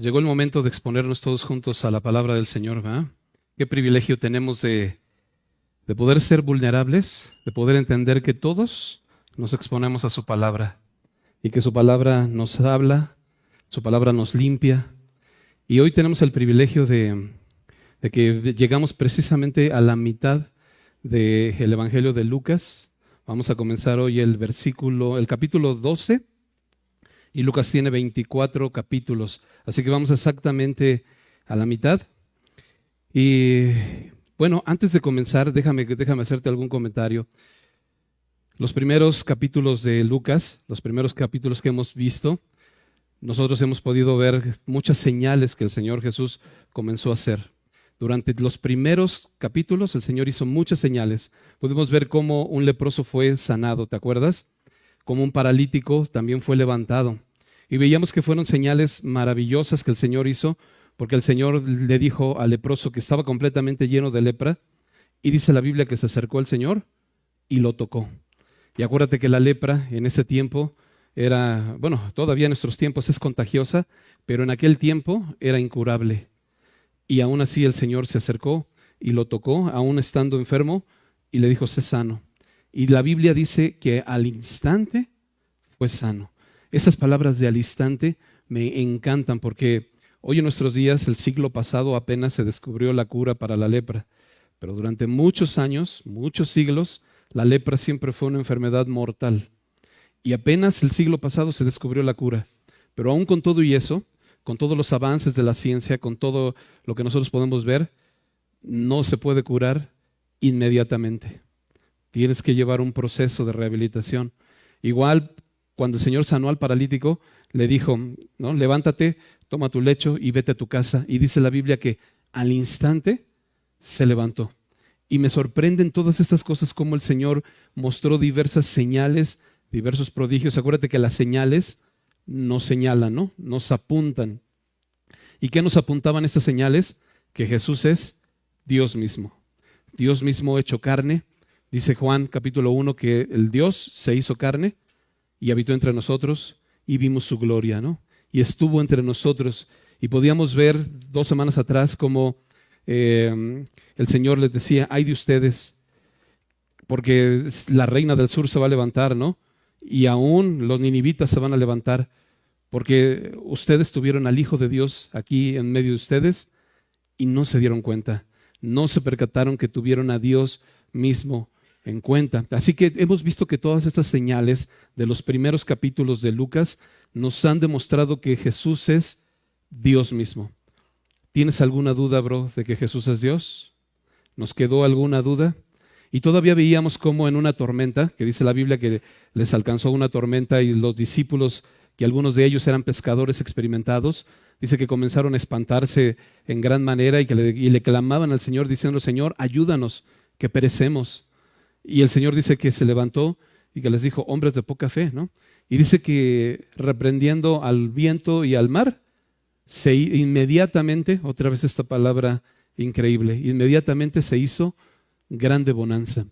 Llegó el momento de exponernos todos juntos a la palabra del Señor, ¿verdad? Qué privilegio tenemos de poder ser vulnerables, de poder entender que todos nos exponemos a su palabra y que su palabra nos habla, su palabra nos limpia. Y hoy tenemos el privilegio de que llegamos precisamente a la mitad del Evangelio de Lucas. Vamos a comenzar hoy el capítulo 12. Y Lucas tiene 24 capítulos, así que vamos exactamente a la mitad. Y bueno, antes de comenzar, déjame hacerte algún comentario. Los primeros capítulos de Lucas, los primeros capítulos que hemos visto, nosotros hemos podido ver muchas señales que el Señor Jesús comenzó a hacer. Durante los primeros capítulos, el Señor hizo muchas señales. Pudimos ver cómo un leproso fue sanado, ¿te acuerdas? Como un paralítico también fue levantado. Y veíamos que fueron señales maravillosas que el Señor hizo, porque el Señor le dijo al leproso que estaba completamente lleno de lepra, y dice la Biblia que se acercó al Señor y lo tocó. Y acuérdate que la lepra en ese tiempo era, bueno, todavía en nuestros tiempos es contagiosa, pero en aquel tiempo era incurable. Y aún así el Señor se acercó y lo tocó, aún estando enfermo, y le dijo, sé sano. Y la Biblia dice que al instante fue sano. Esas palabras de al instante me encantan porque hoy en nuestros días, el siglo pasado, apenas se descubrió la cura para la lepra. Pero durante muchos años, muchos siglos, la lepra siempre fue una enfermedad mortal. Y apenas el siglo pasado se descubrió la cura. Pero aún con todo y eso, con todos los avances de la ciencia, con todo lo que nosotros podemos ver, no se puede curar inmediatamente. Tienes que llevar un proceso de rehabilitación. Igual, cuando el Señor sanó al paralítico, le dijo, ¿no? Levántate, toma tu lecho y vete a tu casa. Y dice la Biblia que al instante se levantó. Y me sorprenden todas estas cosas, como el Señor mostró diversas señales, diversos prodigios. Acuérdate que las señales nos señalan, ¿no? Nos apuntan. ¿Y qué nos apuntaban estas señales? Que Jesús es Dios mismo. Dios mismo hecho carne. Dice Juan capítulo 1 que el Dios se hizo carne y habitó entre nosotros y vimos su gloria, ¿no? Y estuvo entre nosotros. Y podíamos ver 2 semanas atrás como el Señor les decía, ay de ustedes, porque la reina del sur se va a levantar, ¿no? Y aún los ninivitas se van a levantar, porque ustedes tuvieron al Hijo de Dios aquí en medio de ustedes y no se dieron cuenta, no se percataron que tuvieron a Dios mismo en cuenta. Así que hemos visto que todas estas señales de los primeros capítulos de Lucas nos han demostrado que Jesús es Dios mismo. ¿Tienes alguna duda, bro, de que Jesús es Dios? ¿Nos quedó alguna duda? Y todavía veíamos cómo en una tormenta, que dice la Biblia que les alcanzó una tormenta y los discípulos, que algunos de ellos eran pescadores experimentados, dice que comenzaron a espantarse en gran manera y le clamaban al Señor diciendo, Señor, ayúdanos, que perecemos. Y el Señor dice que se levantó y que les dijo, hombres de poca fe, ¿no? Y dice que reprendiendo al viento y al mar, inmediatamente, otra vez esta palabra increíble, inmediatamente se hizo grande bonanza.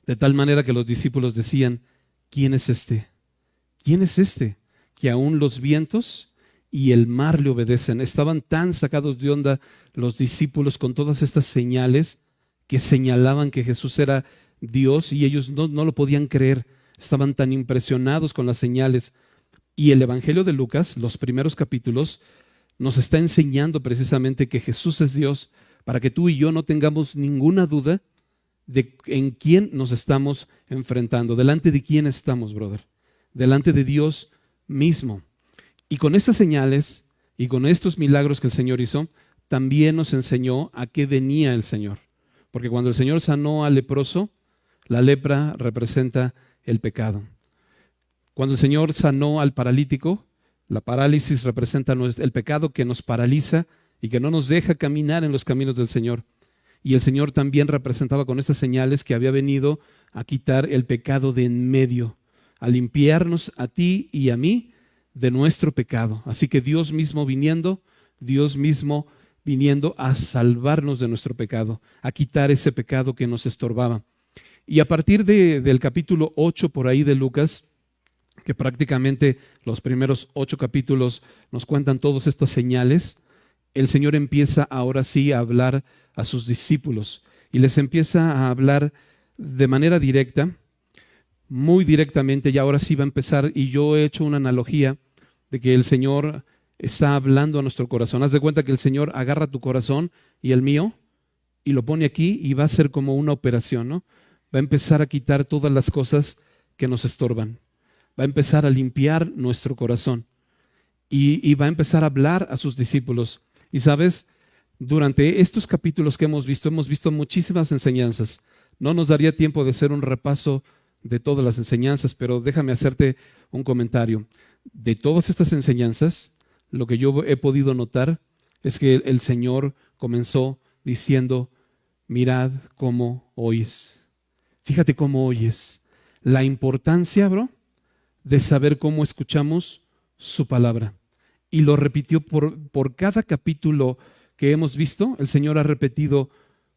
De tal manera que los discípulos decían, ¿quién es este? ¿Quién es este? Que aún los vientos y el mar le obedecen. Estaban tan sacados de onda los discípulos con todas estas señales que señalaban que Jesús era Dios y ellos no lo podían creer. Estaban tan impresionados con las señales. Y el Evangelio de Lucas, los primeros capítulos, nos está enseñando precisamente que Jesús es Dios, para que tú y yo no tengamos ninguna duda de en quién nos estamos enfrentando, delante de quién estamos, brother, delante de Dios mismo. Y con estas señales y con estos milagros que el Señor hizo, también nos enseñó a qué venía el Señor. Porque cuando el Señor sanó al leproso, la lepra representa el pecado. Cuando el Señor sanó al paralítico, la parálisis representa el pecado que nos paraliza y que no nos deja caminar en los caminos del Señor. Y el Señor también representaba con estas señales que había venido a quitar el pecado de en medio, a limpiarnos a ti y a mí de nuestro pecado. Así que Dios mismo viniendo a salvarnos de nuestro pecado, a quitar ese pecado que nos estorbaba. Y a partir del capítulo 8 por ahí de Lucas, que prácticamente los primeros 8 capítulos nos cuentan todas estas señales, el Señor empieza ahora sí a hablar a sus discípulos y les empieza a hablar de manera directa, muy directamente, y ahora sí va a empezar, y yo he hecho una analogía de que el Señor está hablando a nuestro corazón. Haz de cuenta que el Señor agarra tu corazón y el mío y lo pone aquí y va a ser como una operación, ¿no? Va a empezar a quitar todas las cosas que nos estorban. Va a empezar a limpiar nuestro corazón y va a empezar a hablar a sus discípulos. Y sabes, durante estos capítulos que hemos visto muchísimas enseñanzas. No nos daría tiempo de hacer un repaso de todas las enseñanzas, pero déjame hacerte un comentario. De todas estas enseñanzas, lo que yo he podido notar es que el Señor comenzó diciendo, mirad cómo oís. Fíjate cómo oyes. La importancia, bro, de saber cómo escuchamos su palabra. Y lo repitió por cada capítulo que hemos visto. El Señor ha repetido,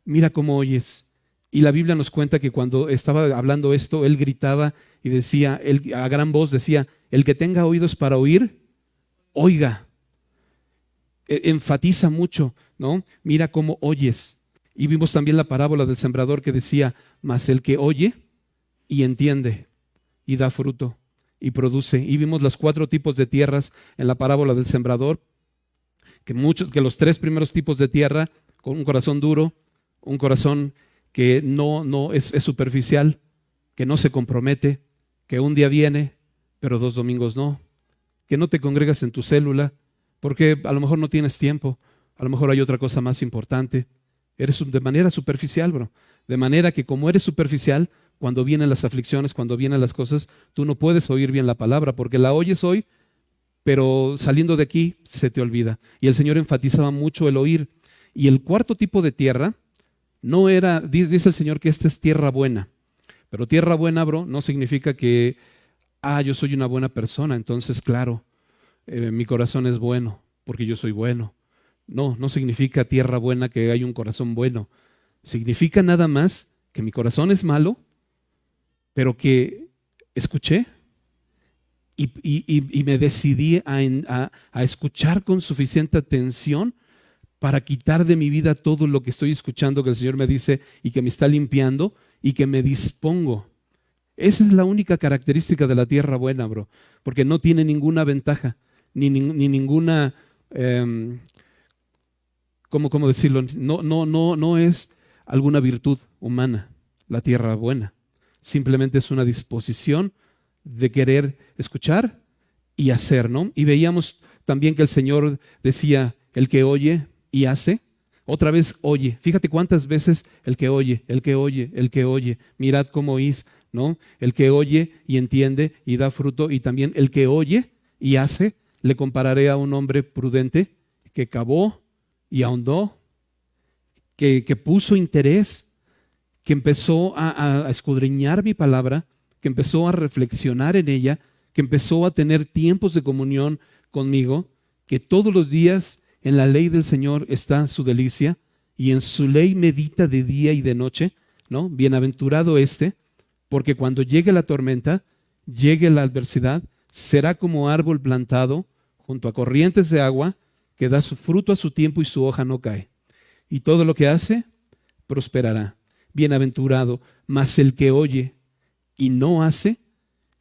mira cómo oyes. Y la Biblia nos cuenta que cuando estaba hablando esto, Él gritaba y decía, a gran voz decía, el que tenga oídos para oír, oiga. Enfatiza mucho, ¿no? Mira cómo oyes. Y vimos también la parábola del sembrador que decía, mas el que oye y entiende y da fruto y produce. Y vimos los 4 tipos de tierras en la parábola del sembrador, que los 3 primeros tipos de tierra, con un corazón duro, un corazón que no es superficial, que no se compromete, que un día viene, pero 2 domingos no, que no te congregas en tu célula, porque a lo mejor no tienes tiempo, a lo mejor hay otra cosa más importante. Eres de manera superficial, bro. De manera que como eres superficial, cuando vienen las aflicciones, cuando vienen las cosas, tú no puedes oír bien la palabra, porque la oyes hoy, pero saliendo de aquí se te olvida. Y el Señor enfatizaba mucho el oír. Y el 4 tipo de tierra no era, dice el Señor que esta es tierra buena. Pero tierra buena, bro, no significa que, yo soy una buena persona, entonces claro, mi corazón es bueno, porque yo soy bueno. No significa tierra buena que hay un corazón bueno. Significa nada más que mi corazón es malo, pero que escuché y me decidí a escuchar con suficiente atención para quitar de mi vida todo lo que estoy escuchando que el Señor me dice y que me está limpiando y que me dispongo. Esa es la única característica de la tierra buena, bro, porque no tiene ninguna ventaja, ni ninguna, ¿cómo decirlo? No es alguna virtud humana, la tierra buena. Simplemente es una disposición de querer escuchar y hacer, ¿no? Y veíamos también que el Señor decía, el que oye y hace, otra vez oye. Fíjate cuántas veces el que oye, el que oye, el que oye. Mirad cómo oís, ¿no? El que oye y entiende y da fruto, y también el que oye y hace, le compararé a un hombre prudente que cavó y ahondó, que puso interés, que empezó a escudriñar mi palabra, que empezó a reflexionar en ella, que empezó a tener tiempos de comunión conmigo, que todos los días en la ley del Señor está su delicia y en su ley medita de día y de noche, ¿no? Bienaventurado porque cuando llegue la tormenta, llegue la adversidad, será como árbol plantado junto a corrientes de agua, que da su fruto a su tiempo y su hoja no cae. Y todo lo que hace, prosperará. Bienaventurado, mas el que oye y no hace,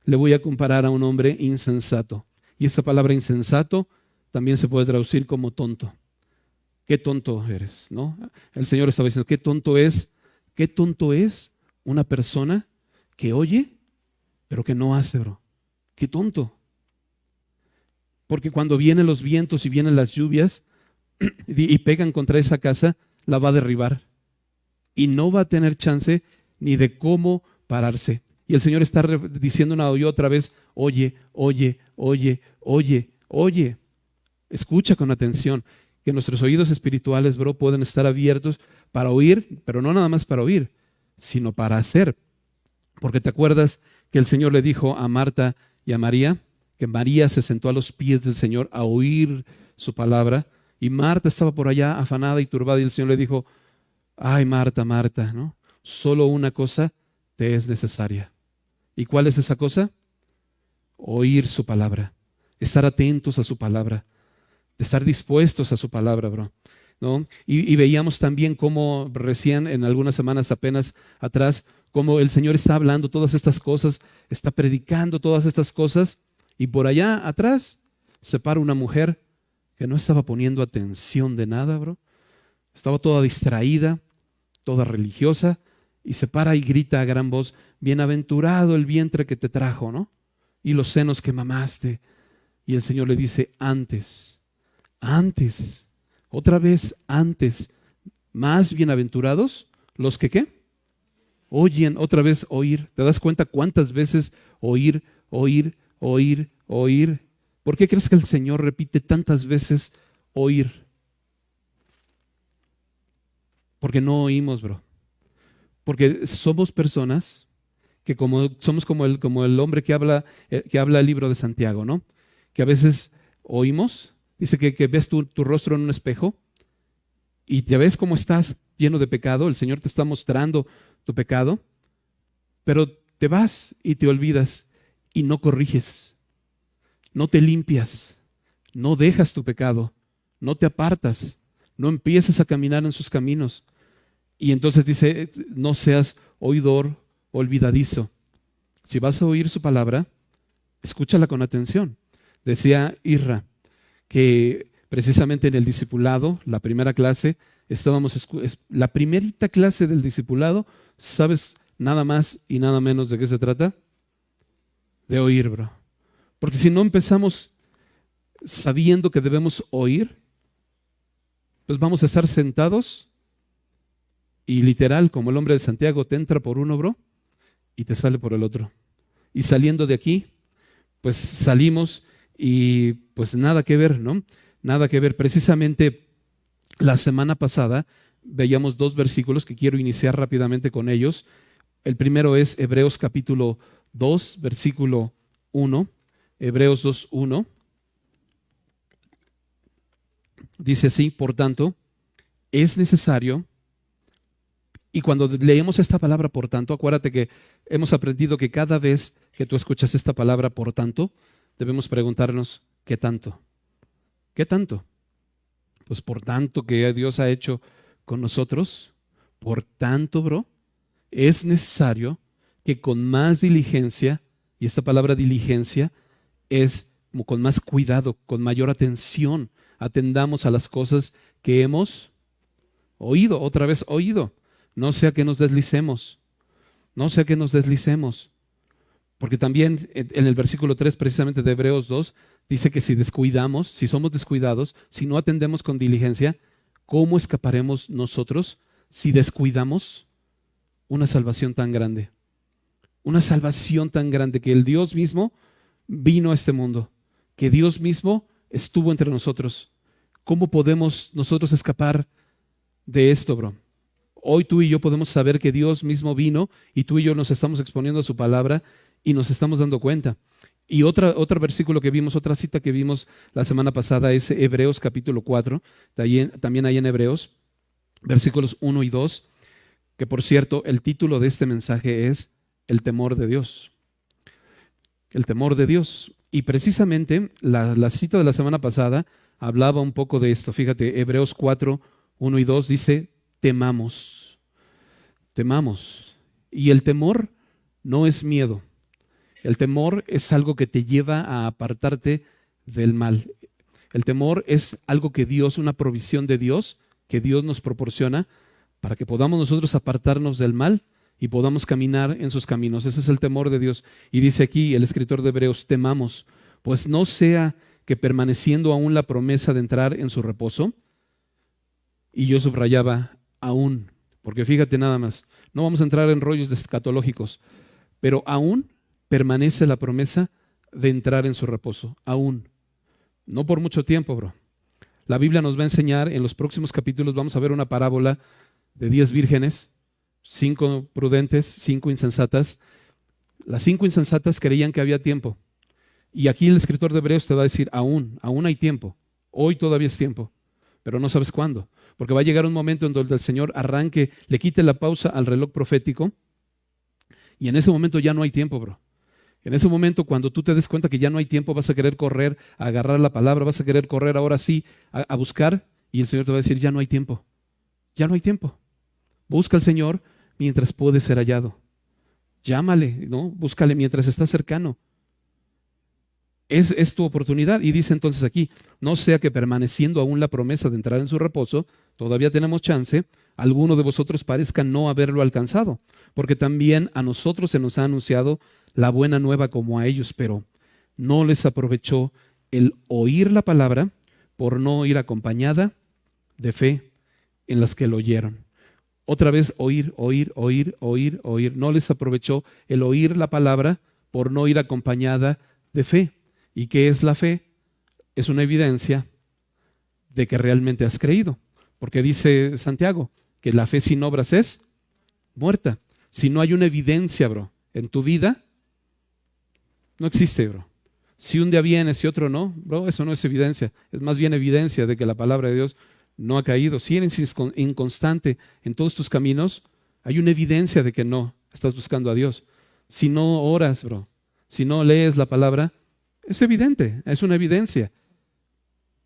le voy a comparar a un hombre insensato. Y esta palabra insensato también se puede traducir como tonto. Qué tonto eres, ¿no? El Señor estaba diciendo, qué tonto es una persona que oye, pero que no hace, bro. Qué tonto. Porque cuando vienen los vientos y vienen las lluvias y pegan contra esa casa, la va a derribar. Y no va a tener chance ni de cómo pararse. Y el Señor está diciendo una y otra vez, oye, oye, oye, oye, oye. Escucha con atención, que nuestros oídos espirituales, bro, pueden estar abiertos para oír, pero no nada más para oír, sino para hacer. Porque te acuerdas que el Señor le dijo a Marta y a María, que María se sentó a los pies del Señor a oír su palabra, y Marta estaba por allá afanada y turbada, y el Señor le dijo, ay Marta, Marta, ¿no? Solo una cosa te es necesaria. ¿Y cuál es esa cosa? oír su palabra, estar atentos a su palabra, de estar dispuestos a su palabra, bro, ¿no? Y veíamos también cómo recién en algunas semanas apenas atrás, cómo el Señor está hablando todas estas cosas, está predicando todas estas cosas, y por allá atrás se para una mujer que no estaba poniendo atención de nada, bro. Estaba toda distraída, toda religiosa, y se para y grita a gran voz: bienaventurado el vientre que te trajo, ¿no? Y los senos que mamaste. Y el Señor le dice: antes, otra vez antes, más bienaventurados los que ¿qué? Oyen, otra vez oír. ¿Te das cuenta cuántas veces oír, oír, oír, oír? ¿Por qué crees que el Señor repite tantas veces oír? Porque no oímos, bro. Porque somos personas que somos como el hombre que habla el libro de Santiago, ¿no? Que a veces oímos, dice que ves tu rostro en un espejo y te ves cómo estás lleno de pecado, el Señor te está mostrando tu pecado, pero te vas y te olvidas y no corriges, no te limpias, no dejas tu pecado, no te apartas, no empiezas a caminar en sus caminos. Y entonces dice: no seas oidor olvidadizo. Si vas a oír su palabra, escúchala con atención. Decía Isra que precisamente en el discipulado, la primera clase, la primerita clase del discipulado, ¿sabes nada más y nada menos de qué se trata? De oír, bro. Porque si no empezamos sabiendo que debemos oír, pues vamos a estar sentados y literal, como el hombre de Santiago, te entra por uno, bro, y te sale por el otro. Y saliendo de aquí, pues salimos y pues nada que ver, ¿no? Nada que ver. Precisamente la semana pasada veíamos 2 versículos que quiero iniciar rápidamente con ellos. El primero es Hebreos capítulo 2, versículo 1. Hebreos 2:1. Dice así: por tanto, es necesario. Y cuando leemos esta palabra por tanto, acuérdate que hemos aprendido que cada vez que tú escuchas esta palabra por tanto, debemos preguntarnos: ¿qué tanto? ¿Qué tanto? Pues por tanto que Dios ha hecho con nosotros, por tanto, bro, es necesario que con más diligencia, y esta palabra diligencia es como con más cuidado, con mayor atención, atendamos a las cosas que hemos oído, otra vez oído. No sea que nos deslicemos, no sea que nos deslicemos. Porque también en el versículo 3 precisamente de Hebreos 2 dice que si descuidamos, si somos descuidados, si no atendemos con diligencia, ¿cómo escaparemos nosotros si descuidamos una salvación tan grande? Una salvación tan grande que el Dios mismo vino a este mundo, que Dios mismo estuvo entre nosotros. ¿Cómo podemos nosotros escapar de esto, bro? Hoy tú y yo podemos saber que Dios mismo vino y tú y yo nos estamos exponiendo a su palabra y nos estamos dando cuenta. Y otro versículo que vimos, otra cita que vimos la semana pasada es Hebreos capítulo 4, también hay en Hebreos, versículos 1 y 2, que por cierto, el título de este mensaje es El temor de Dios. El temor de Dios. Y precisamente la cita de la semana pasada hablaba un poco de esto. Fíjate, Hebreos 4, 1 y 2 dice: temamos, temamos. Y el temor no es miedo. El temor es algo que te lleva a apartarte del mal. El temor es algo que Dios, una provisión de Dios, que Dios nos proporciona para que podamos nosotros apartarnos del mal y podamos caminar en sus caminos. Ese es el temor de Dios. Y dice aquí el escritor de Hebreos: temamos, pues no sea que permaneciendo aún la promesa de entrar en su reposo, y yo subrayaba aún, porque fíjate nada más, no vamos a entrar en rollos escatológicos, pero aún permanece la promesa de entrar en su reposo, aún. No por mucho tiempo, bro. La Biblia nos va a enseñar, en los próximos capítulos vamos a ver una parábola de 10 vírgenes, 5 prudentes, 5 insensatas. Las 5 insensatas creían que había tiempo. Y aquí el escritor de Hebreos te va a decir: aún hay tiempo. Hoy todavía es tiempo, pero no sabes cuándo. Porque va a llegar un momento en donde el Señor arranque, le quite la pausa al reloj profético, y en ese momento ya no hay tiempo, bro. En ese momento, cuando tú te des cuenta que ya no hay tiempo, vas a querer correr a agarrar la palabra, vas a querer correr ahora sí a buscar, y el Señor te va a decir, ya no hay tiempo, ya no hay tiempo. Busca al Señor mientras puede ser hallado. Llámale, ¿no? Búscale mientras está cercano. Es tu oportunidad. Y dice entonces aquí, no sea que permaneciendo aún la promesa de entrar en su reposo, todavía tenemos chance, alguno de vosotros parezca no haberlo alcanzado, porque también a nosotros se nos ha anunciado la buena nueva como a ellos, pero no les aprovechó el oír la palabra por no ir acompañada de fe en las que lo oyeron. Otra vez oír. No les aprovechó el oír la palabra por no ir acompañada de fe. ¿Y qué es la fe? Es una evidencia de que realmente has creído. Porque dice Santiago que la fe sin obras es muerta. Si no hay una evidencia, bro, en tu vida, no existe, bro. Si un día vienes y otro no, bro, eso no es evidencia. Es más bien evidencia de que la palabra de Dios no ha caído. Si eres inconstante en todos tus caminos, hay una evidencia de que no estás buscando a Dios. Si no oras, bro, si no lees la palabra, es evidente, es una evidencia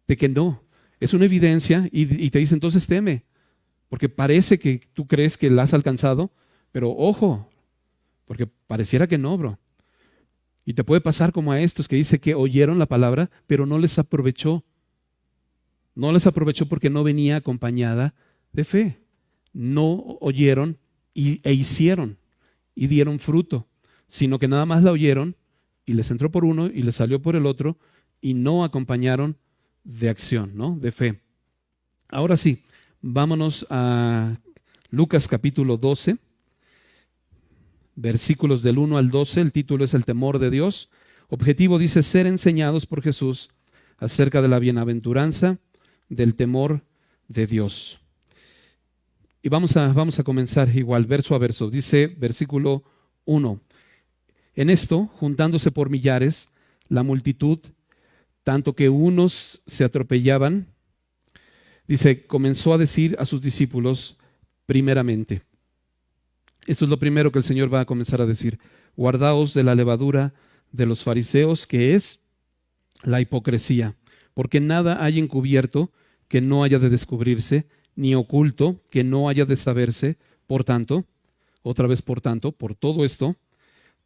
de que no. Es una evidencia y te dice entonces teme, porque parece que tú crees que la has alcanzado, pero ojo, porque pareciera que no, bro. Y te puede pasar como a estos que dice que oyeron la palabra, pero no les aprovechó. No les aprovechó porque no venía acompañada de fe. No oyeron e hicieron y dieron fruto, sino que nada más la oyeron y les entró por uno y les salió por el otro y no acompañaron de acción, ¿no? De fe. Ahora sí, vámonos a Lucas capítulo 12, versículos del 1 al 12. El título es El temor de Dios. Objetivo dice ser enseñados por Jesús acerca de la bienaventuranza del temor de Dios. Y vamos a comenzar igual, verso a verso. Dice versículo 1. En esto, juntándose por millares, la multitud, tanto que unos se atropellaban, dice, comenzó a decir a sus discípulos, primeramente. Esto es lo primero que el Señor va a comenzar a decir. Guardaos de la levadura de los fariseos, que es la hipocresía, porque nada hay encubierto que no haya de descubrirse, ni oculto que no haya de saberse. Por tanto, otra vez por tanto, por todo esto,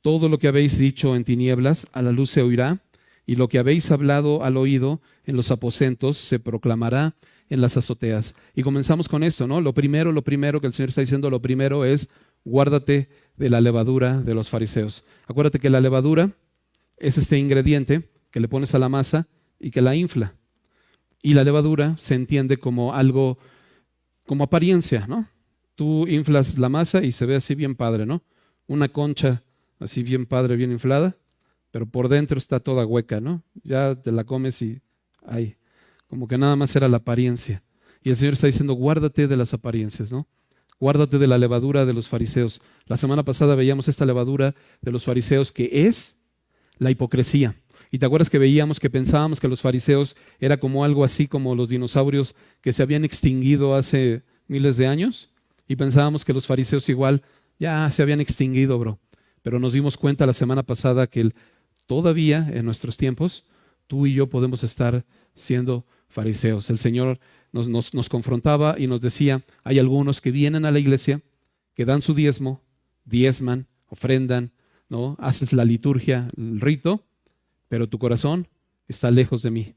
todo lo que habéis dicho en tinieblas, a la luz se oirá, y lo que habéis hablado al oído en los aposentos se proclamará en las azoteas. Y comenzamos con esto, ¿no? Lo primero que el Señor está diciendo, lo primero es, guárdate de la levadura de los fariseos. Acuérdate que la levadura es este ingrediente que le pones a la masa y que la infla. Y la levadura se entiende como algo, como apariencia, ¿no? Tú inflas la masa y se ve así bien padre, ¿no? Una concha así bien padre, bien inflada, pero por dentro está toda hueca, ¿no? Ya te la comes y ay, como que nada más era la apariencia. Y el Señor está diciendo, guárdate de las apariencias, ¿no? Guárdate de la levadura de los fariseos. La semana pasada veíamos esta levadura de los fariseos que es la hipocresía. Y te acuerdas que veíamos que pensábamos que los fariseos era como algo así como los dinosaurios que se habían extinguido hace miles de años. Y pensábamos que los fariseos igual ya se habían extinguido, bro. Pero nos dimos cuenta la semana pasada que todavía en nuestros tiempos tú y yo podemos estar siendo fariseos. El Señor nos confrontaba y nos decía, hay algunos que vienen a la iglesia, que dan su diezmo, diezman, ofrendan, ¿no? Haces la liturgia, el rito, pero tu corazón está lejos de mí.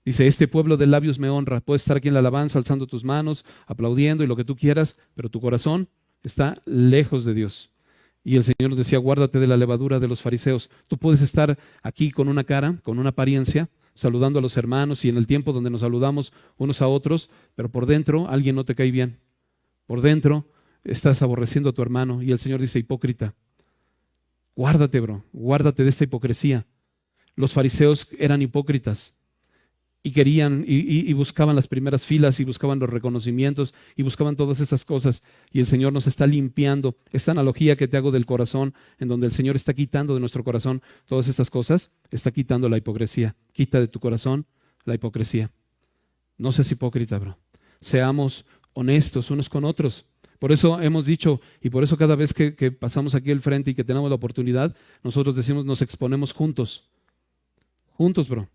Dice, este pueblo de labios me honra. Puedes estar aquí en la alabanza, alzando tus manos, aplaudiendo y lo que tú quieras, pero tu corazón está lejos de Dios. Y el Señor nos decía, guárdate de la levadura de los fariseos. Tú puedes estar aquí con una cara, con una apariencia, saludando a los hermanos y en el tiempo donde nos saludamos unos a otros, pero por dentro alguien no te cae bien. Por dentro estás aborreciendo a tu hermano y el Señor dice, hipócrita, guárdate, bro, guárdate de esta hipocresía. Los fariseos eran hipócritas y querían y buscaban las primeras filas y buscaban los reconocimientos y buscaban todas estas cosas, y el Señor nos está limpiando. Esta analogía que te hago del corazón, en donde el Señor está quitando de nuestro corazón todas estas cosas, está quitando la hipocresía. Quita de tu corazón la hipocresía. No seas hipócrita, bro. Seamos honestos unos con otros. Por eso hemos dicho, y por eso cada vez que pasamos aquí al frente y que tenemos la oportunidad, nosotros decimos, nos exponemos juntos. Juntos, bro.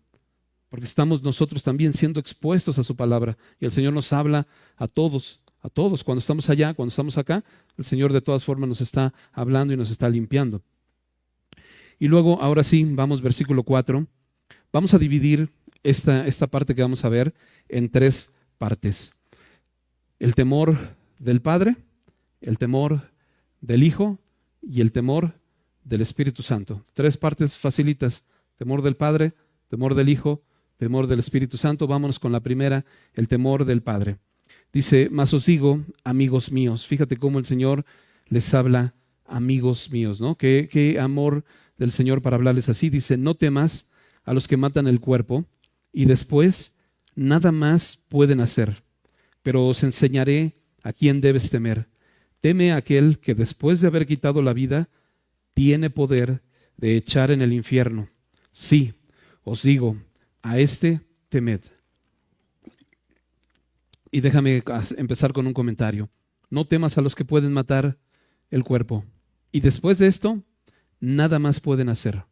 Porque estamos nosotros también siendo expuestos a su palabra. Y el Señor nos habla a todos, a todos. Cuando estamos allá, cuando estamos acá, el Señor de todas formas nos está hablando y nos está limpiando. Y luego, ahora sí, vamos versículo 4. Vamos a dividir esta parte que vamos a ver en 3 partes. El temor del Padre, el temor del Hijo y el temor del Espíritu Santo. 3 partes facilitas. Temor del Padre, temor del Hijo, temor del Espíritu Santo. Vámonos con la primera, el temor del Padre. Dice, mas os digo, amigos míos. Fíjate cómo el Señor les habla, amigos míos, ¿no? Qué amor del Señor para hablarles así. Dice, no temas a los que matan el cuerpo y después nada más pueden hacer, pero os enseñaré a quién debes temer. Teme a aquel que después de haber quitado la vida, tiene poder de echar en el infierno. Sí, os digo, a este temed. Y déjame empezar con un comentario. No temas a los que pueden matar el cuerpo. Y después de esto, nada más pueden hacer.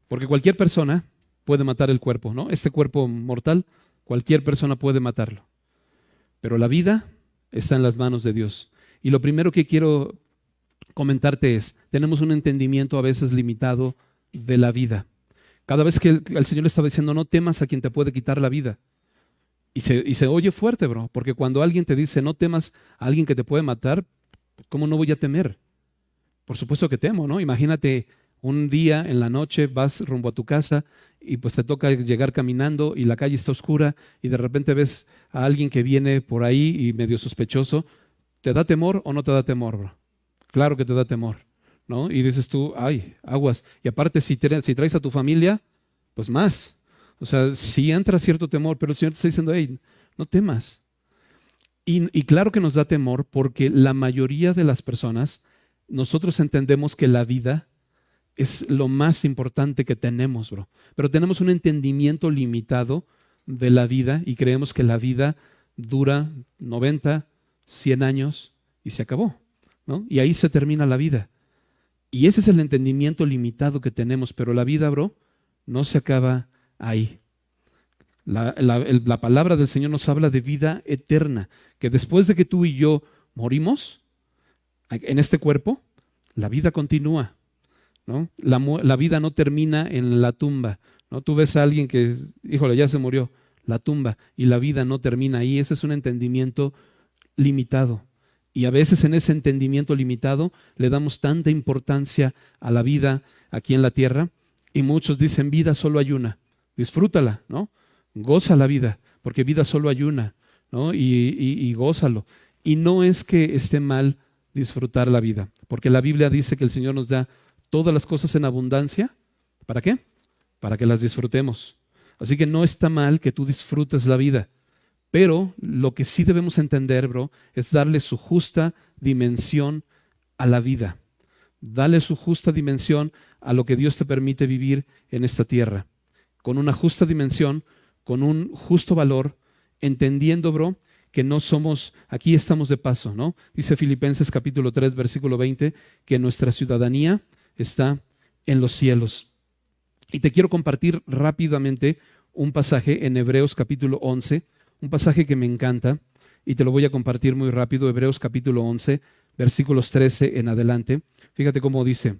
Porque cualquier persona puede matar el cuerpo, ¿no? Este cuerpo mortal, cualquier persona puede matarlo. Pero la vida está en las manos de Dios. Y lo primero que quiero comentarte es, tenemos un entendimiento a veces limitado de la vida. Cada vez que el Señor estaba diciendo, no temas a quien te puede quitar la vida. Y se oye fuerte, bro, porque cuando alguien te dice, no temas a alguien que te puede matar, ¿cómo no voy a temer? Por supuesto que temo, ¿no? Imagínate un día en la noche, vas rumbo a tu casa y pues te toca llegar caminando y la calle está oscura y de repente ves a alguien que viene por ahí y medio sospechoso. ¿Te da temor o no te da temor, bro? Claro que te da temor, ¿no? Y dices tú, ay, aguas. Y aparte, si traes a tu familia, pues más. O sea, sí entra cierto temor, pero el Señor te está diciendo, hey, no temas. Y claro que nos da temor porque la mayoría de las personas, nosotros entendemos que la vida es lo más importante que tenemos, bro. Pero tenemos un entendimiento limitado de la vida y creemos que la vida dura 90, 100 años y se acabó, ¿no? Y ahí se termina la vida. Y ese es el entendimiento limitado que tenemos, pero la vida, bro, no se acaba ahí. La palabra del Señor nos habla de vida eterna, que después de que tú y yo morimos en este cuerpo, la vida continúa, ¿no? La vida no termina en la tumba, ¿no? Tú ves a alguien que, híjole, ya se murió, la tumba, y la vida no termina ahí. Ese es un entendimiento limitado. Y a veces en ese entendimiento limitado le damos tanta importancia a la vida aquí en la tierra, y muchos dicen, vida solo hay una, disfrútala, ¿no? Goza la vida, porque vida solo hay una, ¿no? Y gózalo. Y no es que esté mal disfrutar la vida, porque la Biblia dice que el Señor nos da todas las cosas en abundancia. ¿Para qué? Para que las disfrutemos. Así que no está mal que tú disfrutes la vida, pero lo que sí debemos entender, bro, es darle su justa dimensión a la vida. Dale su justa dimensión a lo que Dios te permite vivir en esta tierra. Con una justa dimensión, con un justo valor, entendiendo, bro, que no somos, aquí estamos de paso, ¿no? Dice Filipenses capítulo 3, versículo 20, que nuestra ciudadanía está en los cielos. Y te quiero compartir rápidamente un pasaje en Hebreos capítulo 11, un pasaje que me encanta y te lo voy a compartir muy rápido. Hebreos capítulo 11, versículos 13 en adelante. Fíjate cómo dice,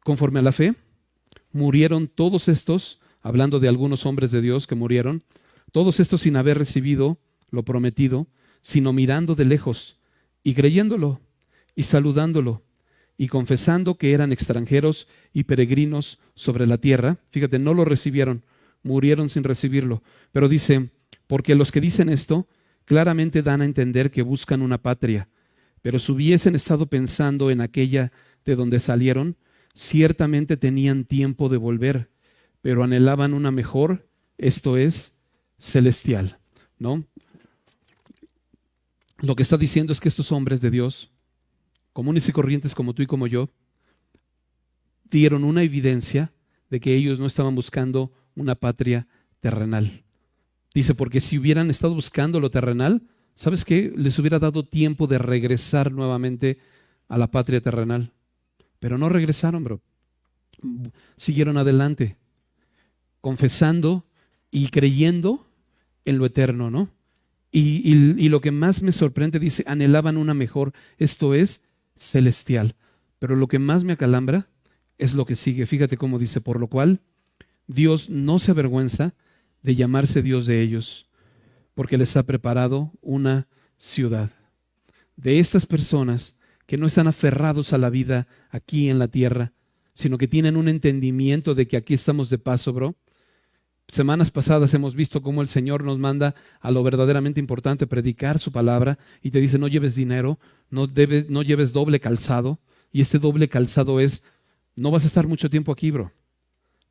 conforme a la fe, murieron todos estos, hablando de algunos hombres de Dios que murieron, todos estos sin haber recibido lo prometido, sino mirando de lejos y creyéndolo y saludándolo y confesando que eran extranjeros y peregrinos sobre la tierra. Fíjate, no lo recibieron, murieron sin recibirlo. Pero dice, porque los que dicen esto claramente dan a entender que buscan una patria, pero si hubiesen estado pensando en aquella de donde salieron, ciertamente tenían tiempo de volver, pero anhelaban una mejor, esto es, celestial, ¿no? Lo que está diciendo es que estos hombres de Dios, comunes y corrientes como tú y como yo, dieron una evidencia de que ellos no estaban buscando una patria terrenal. Dice, porque si hubieran estado buscando lo terrenal, ¿Sabes qué? Les hubiera dado tiempo de regresar nuevamente a la patria terrenal. Pero no regresaron, bro. Siguieron adelante, confesando y creyendo en lo eterno, ¿no? Y lo que más me sorprende, dice, anhelaban una mejor, esto es, celestial. Pero lo que más me acalambra es lo que sigue. Fíjate cómo dice, por lo cual Dios no se avergüenza de llamarse Dios de ellos, porque les ha preparado una ciudad. De estas personas que no están aferrados a la vida aquí en la tierra, sino que tienen un entendimiento de que aquí estamos de paso, bro. Semanas pasadas hemos visto cómo el Señor nos manda a lo verdaderamente importante, predicar su palabra, y te dice, no lleves dinero, no lleves doble calzado, y este doble calzado es, no vas a estar mucho tiempo aquí, bro.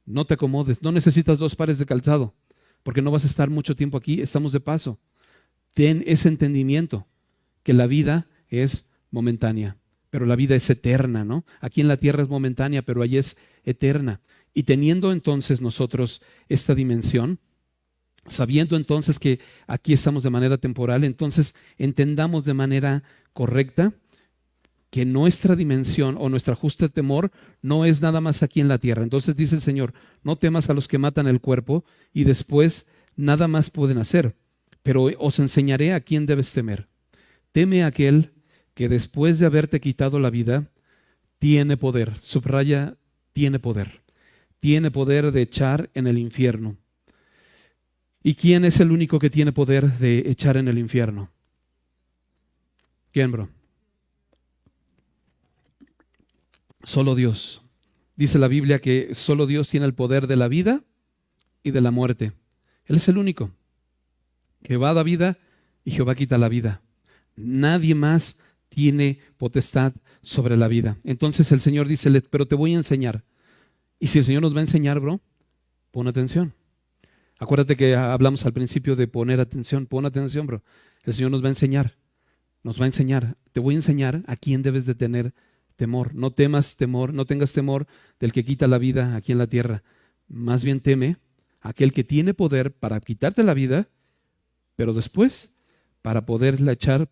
No te acomodes, no necesitas 2 pares de calzado, porque no vas a estar mucho tiempo aquí, estamos de paso. Ten ese entendimiento, que la vida es momentánea, pero la vida es eterna, ¿no? Aquí en la tierra es momentánea, pero allí es eterna. Y teniendo entonces nosotros esta dimensión, sabiendo entonces que aquí estamos de manera temporal, entonces entendamos de manera correcta que nuestra dimensión o nuestra justa temor no es nada más aquí en la tierra. Entonces dice el Señor, no temas a los que matan el cuerpo y después nada más pueden hacer, pero os enseñaré a quién debes temer. Teme a aquel que después de haberte quitado la vida, tiene poder, subraya, tiene poder de echar en el infierno. ¿Y quién es el único que tiene poder de echar en el infierno? ¿Quién, bro? Solo Dios. Dice la Biblia que solo Dios tiene el poder de la vida y de la muerte. Él es el único. Jehová da vida y Jehová quita la vida. Nadie más tiene potestad sobre la vida. Entonces el Señor dice, pero te voy a enseñar. Y si el Señor nos va a enseñar, bro, pon atención. Acuérdate que hablamos al principio de poner atención. Pon atención, bro. El Señor nos va a enseñar. Nos va a enseñar. Te voy a enseñar a quién debes de tener temor. No temas temor, no tengas temor del que quita la vida aquí en la tierra. Más bien teme a aquel que tiene poder para quitarte la vida, pero después para poderla echar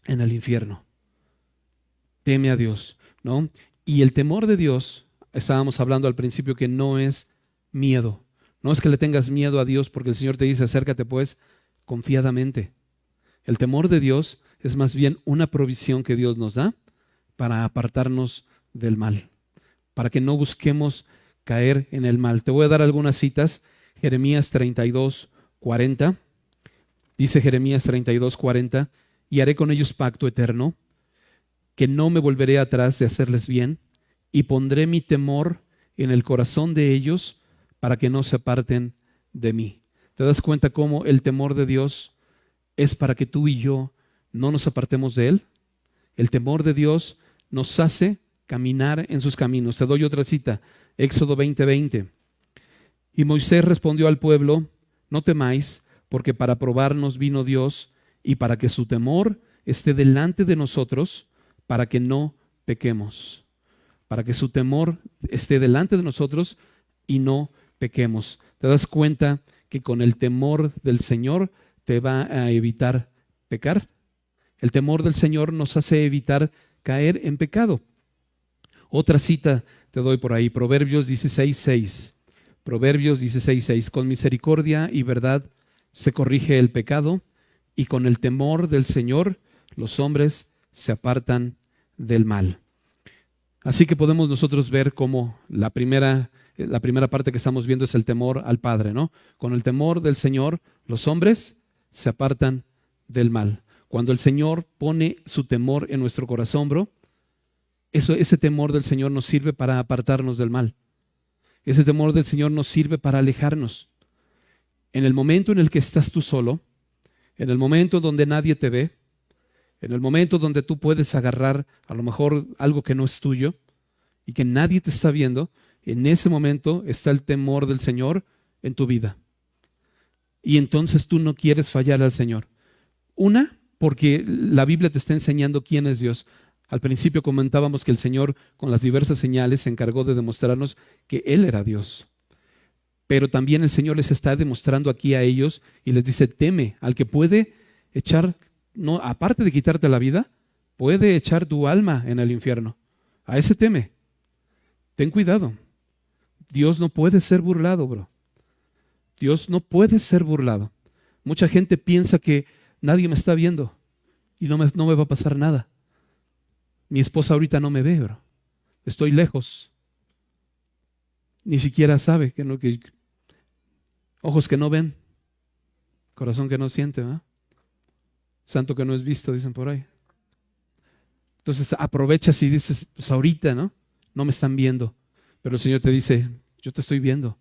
en el infierno. Teme a Dios, ¿no? Y el temor de Dios, estábamos hablando al principio que no es miedo. No es que le tengas miedo a Dios porque el Señor te dice, acércate pues confiadamente. El temor de Dios es más bien una provisión que Dios nos da para apartarnos del mal, para que no busquemos caer en el mal. Te voy a dar algunas citas. Jeremías 32:40. Dice Jeremías 32:40, y haré con ellos pacto eterno, que no me volveré atrás de hacerles bien, y pondré mi temor en el corazón de ellos para que no se aparten de mí. ¿Te das cuenta cómo el temor de Dios es para que tú y yo no nos apartemos de Él? El temor de Dios nos hace caminar en sus caminos. Te doy otra cita, Éxodo 20:20. Y Moisés respondió al pueblo, no temáis, porque para probarnos vino Dios y para que su temor esté delante de nosotros, para que no pequemos. Para que su temor esté delante de nosotros y no pequemos. ¿Te das cuenta que con el temor del Señor te va a evitar pecar? El temor del Señor nos hace evitar caer en pecado. Otra cita te doy por ahí, Proverbios 16:6. Proverbios 16:6. Con misericordia y verdad se corrige el pecado, y con el temor del Señor los hombres se apartan del mal. Así que podemos nosotros ver cómo la primera parte que estamos viendo es el temor al Padre, ¿no? Con el temor del Señor los hombres se apartan del mal. Cuando el Señor pone su temor en nuestro corazón, bro, ese temor del Señor nos sirve para apartarnos del mal. Ese temor del Señor nos sirve para alejarnos. En el momento en el que estás tú solo, en el momento donde nadie te ve, en el momento donde tú puedes agarrar a lo mejor algo que no es tuyo y que nadie te está viendo, en ese momento está el temor del Señor en tu vida. Y entonces tú no quieres fallar al Señor. Una, porque la Biblia te está enseñando quién es Dios. Al principio comentábamos que el Señor, con las diversas señales, se encargó de demostrarnos que Él era Dios. Pero también el Señor les está demostrando aquí a ellos y les dice, teme al que puede echar, no, aparte de quitarte la vida, puede echar tu alma en el infierno. A ese teme. Ten cuidado. Dios no puede ser burlado, bro. Dios no puede ser burlado. Mucha gente piensa que nadie me está viendo y no me va a pasar nada. Mi esposa ahorita no me ve, bro. Estoy lejos. Ni siquiera sabe que ojos que no ven, corazón que no siente, ¿verdad? Santo que no es visto, dicen por ahí. Entonces aprovechas y dices, pues ahorita, ¿no? No me están viendo. Pero el Señor te dice, yo te estoy viendo.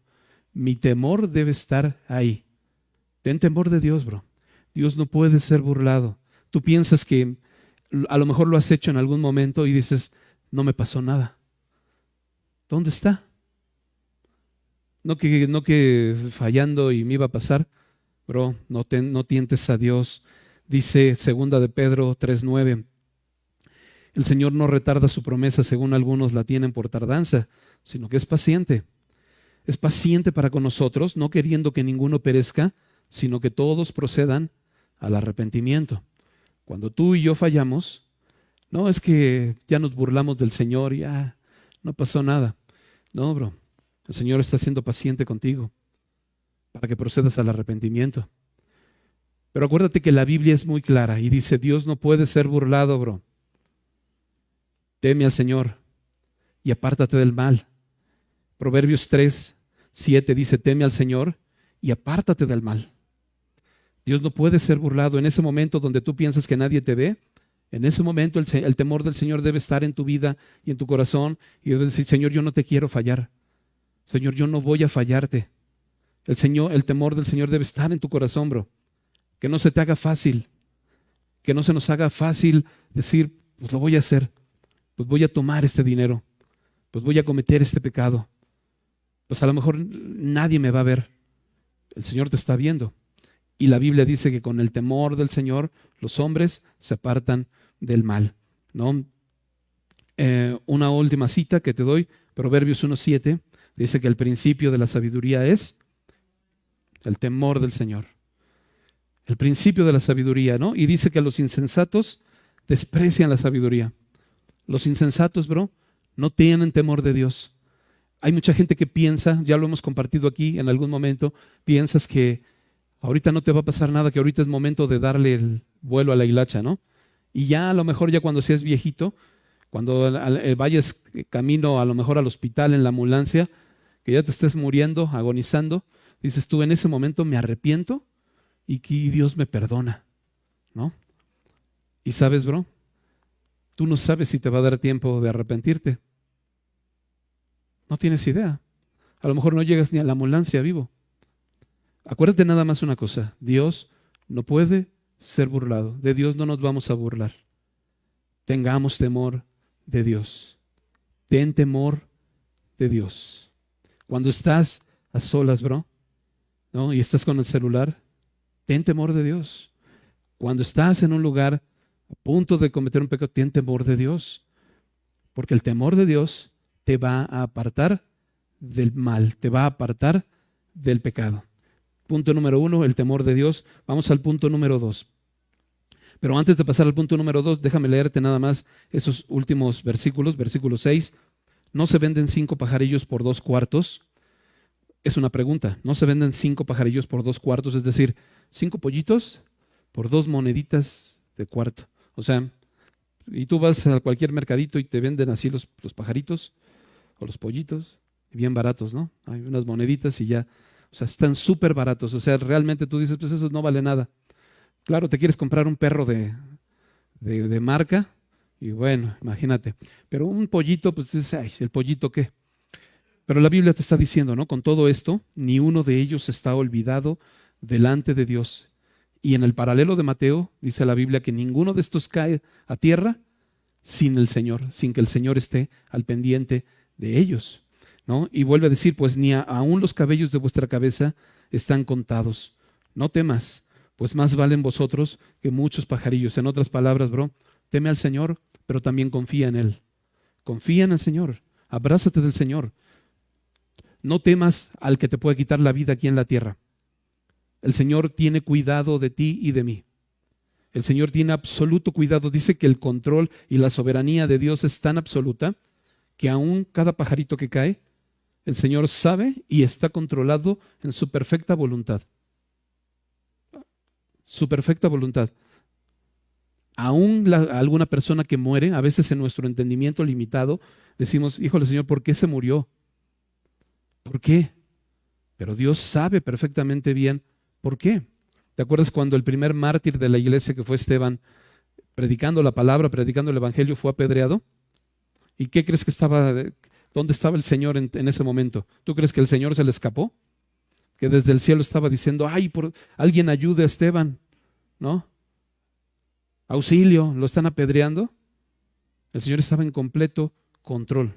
Mi temor debe estar ahí. Ten temor de Dios, bro. Dios no puede ser burlado. Tú piensas que a lo mejor lo has hecho en algún momento y dices, no me pasó nada. ¿Dónde está? No que fallando y me iba a pasar. Bro, no tientes a Dios. Dice 2 de Pedro 3:9. El Señor no retarda su promesa según algunos la tienen por tardanza, sino que es paciente. Es paciente para con nosotros, no queriendo que ninguno perezca, sino que todos procedan al arrepentimiento. Cuando tú y yo fallamos, no es que ya nos burlamos del Señor y no pasó nada. No, bro. El Señor está siendo paciente contigo para que procedas al arrepentimiento. Pero acuérdate que la Biblia es muy clara y dice, Dios no puede ser burlado, bro. Teme al Señor y apártate del mal. Proverbios 3:7 dice, teme al Señor y apártate del mal. Dios no puede ser burlado. En ese momento donde tú piensas que nadie te ve, en ese momento el temor del Señor debe estar en tu vida y en tu corazón y debes decir, Señor, yo no te quiero fallar. Señor, yo no voy a fallarte. El temor del Señor debe estar en tu corazón, bro. Que no se te haga fácil. Que no se nos haga fácil decir, pues lo voy a hacer. Pues voy a tomar este dinero. Pues voy a cometer este pecado. Pues a lo mejor nadie me va a ver. El Señor te está viendo. Y la Biblia dice que con el temor del Señor los hombres se apartan del mal, ¿no? Una última cita que te doy, Proverbios 1:7, dice que el principio de la sabiduría es el temor del Señor. El principio de la sabiduría, ¿no? Y dice que los insensatos desprecian la sabiduría. Los insensatos, bro, no tienen temor de Dios. Hay mucha gente que piensa, ya lo hemos compartido aquí en algún momento, piensas que ahorita no te va a pasar nada, que ahorita es momento de darle el vuelo a la hilacha, ¿no? Y ya a lo mejor ya cuando seas viejito, cuando vayas camino a lo mejor al hospital en la ambulancia, que ya te estés muriendo, agonizando, dices tú, en ese momento me arrepiento y que Dios me perdona, ¿no? Y sabes, bro, tú no sabes si te va a dar tiempo de arrepentirte. No tienes idea. A lo mejor no llegas ni a la ambulancia vivo. Acuérdate nada más una cosa, Dios no puede ser burlado. De Dios no nos vamos a burlar. Tengamos temor de Dios. Ten temor de Dios. Cuando estás a solas, bro, ¿no? Y estás con el celular, ten temor de Dios. Cuando estás en un lugar a punto de cometer un pecado, ten temor de Dios. Porque el temor de Dios te va a apartar del mal, te va a apartar del pecado. Punto número 1, el temor de Dios. Vamos al punto número 2. Pero antes de pasar al punto número 2, déjame leerte nada más esos últimos versículos. Versículo 6. No se venden 5 pajarillos por 2 cuartos. Es una pregunta. No se venden 5 pajarillos por 2 cuartos, es decir, 5 pollitos por 2 moneditas de cuarto. O sea, y tú vas a cualquier mercadito y te venden así los pajaritos o los pollitos, bien baratos, ¿no? Hay unas moneditas y ya. O sea, están súper baratos. O sea, realmente tú dices, pues eso no vale nada. Claro, te quieres comprar un perro de marca y bueno, imagínate. Pero un pollito, pues dices, ay, ¿el pollito qué? Pero la Biblia te está diciendo, ¿no? Con todo esto, ni uno de ellos está olvidado delante de Dios. Y en el paralelo de Mateo, dice la Biblia que ninguno de estos cae a tierra sin el Señor, sin que el Señor esté al pendiente de ellos, ¿no? Y vuelve a decir, pues ni aún los cabellos de vuestra cabeza están contados. No temas, pues más valen vosotros que muchos pajarillos. En otras palabras, bro, teme al Señor, pero también confía en Él. Confía en el Señor, abrázate del Señor. No temas al que te puede quitar la vida aquí en la tierra. El Señor tiene cuidado de ti y de mí. El Señor tiene absoluto cuidado. Dice que el control y la soberanía de Dios es tan absoluta que aún cada pajarito que cae, el Señor sabe y está controlado en su perfecta voluntad. Su perfecta voluntad. Aún alguna persona que muere, a veces en nuestro entendimiento limitado, decimos, híjole Señor, ¿por qué se murió? ¿Por qué? Pero Dios sabe perfectamente bien por qué. ¿Te acuerdas cuando el primer mártir de la iglesia, que fue Esteban, predicando la palabra, predicando el evangelio, fue apedreado? ¿Y qué crees que estaba, dónde estaba el Señor en ese momento? ¿Tú crees que el Señor se le escapó? Que desde el cielo estaba diciendo, ay, alguien ayude a Esteban, ¿no? Auxilio, lo están apedreando. El Señor estaba en completo control.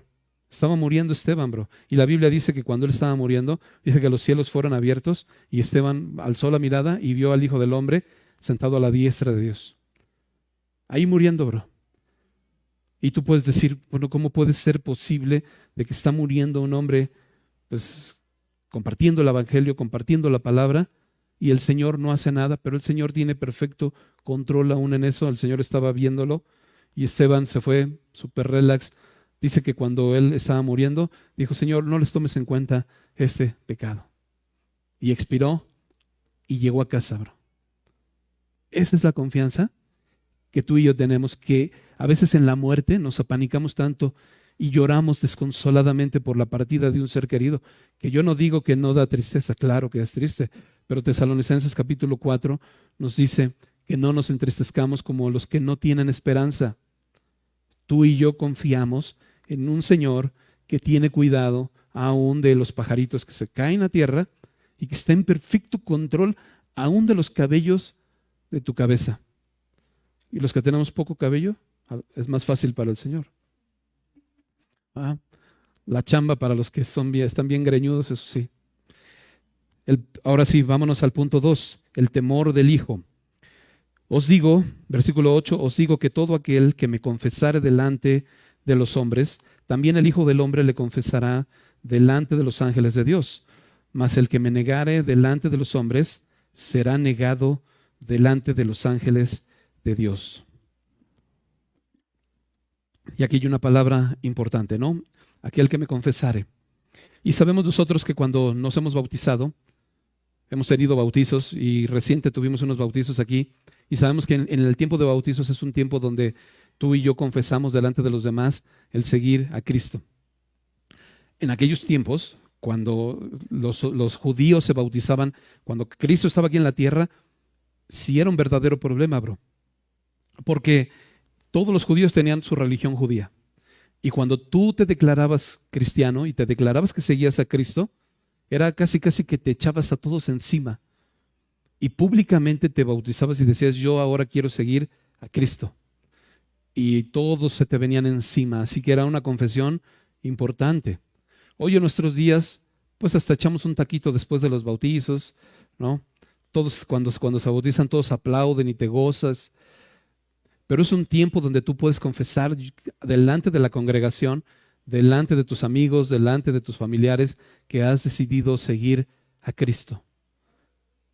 Estaba muriendo Esteban, bro. Y la Biblia dice que cuando él estaba muriendo, dice que los cielos fueron abiertos y Esteban alzó la mirada y vio al Hijo del Hombre sentado a la diestra de Dios. Ahí muriendo, bro. Y tú puedes decir, bueno, ¿cómo puede ser posible de que está muriendo un hombre, pues, compartiendo el evangelio, compartiendo la palabra, y el Señor no hace nada? Pero el Señor tiene perfecto control aún en eso. El Señor estaba viéndolo y Esteban se fue súper relax. Dice que cuando él estaba muriendo, dijo, Señor, no les tomes en cuenta este pecado. Y expiró y llegó a casa, bro. Esa es la confianza que tú y yo tenemos, que a veces en la muerte nos apanicamos tanto y lloramos desconsoladamente por la partida de un ser querido, que yo no digo que no da tristeza, claro que es triste, pero Tesalonicenses capítulo 4 nos dice que no nos entristezcamos como los que no tienen esperanza. Tú y yo confiamos en un Señor que tiene cuidado aún de los pajaritos que se caen a tierra y que está en perfecto control aún de los cabellos de tu cabeza. Y los que tenemos poco cabello, es más fácil para el Señor. La chamba para los que están bien greñudos, eso sí. Ahora sí, vámonos al punto 2, el temor del Hijo. Os digo, versículo 8, os digo que todo aquel que me confesare delante de los hombres, también el Hijo del Hombre le confesará delante de los ángeles de Dios. Mas el que me negare delante de los hombres, será negado delante de los ángeles de Dios. Y aquí hay una palabra importante, ¿no? Aquel que me confesare. Y sabemos nosotros que cuando nos hemos bautizado, hemos tenido bautizos y reciente tuvimos unos bautizos aquí, y sabemos que en el tiempo de bautizos es un tiempo donde tú y yo confesamos delante de los demás el seguir a Cristo. En aquellos tiempos, cuando los judíos se bautizaban, cuando Cristo estaba aquí en la tierra, sí era un verdadero problema, bro. Porque todos los judíos tenían su religión judía. Y cuando tú te declarabas cristiano y te declarabas que seguías a Cristo, era casi que te echabas a todos encima. Y públicamente te bautizabas y decías, yo ahora quiero seguir a Cristo. Y todos se te venían encima. Así que era una confesión importante. Hoy en nuestros días, pues hasta echamos un taquito después de los bautizos, ¿no? Todos cuando se bautizan, todos aplauden y te gozas. Pero es un tiempo donde tú puedes confesar delante de la congregación, delante de tus amigos, delante de tus familiares, que has decidido seguir a Cristo.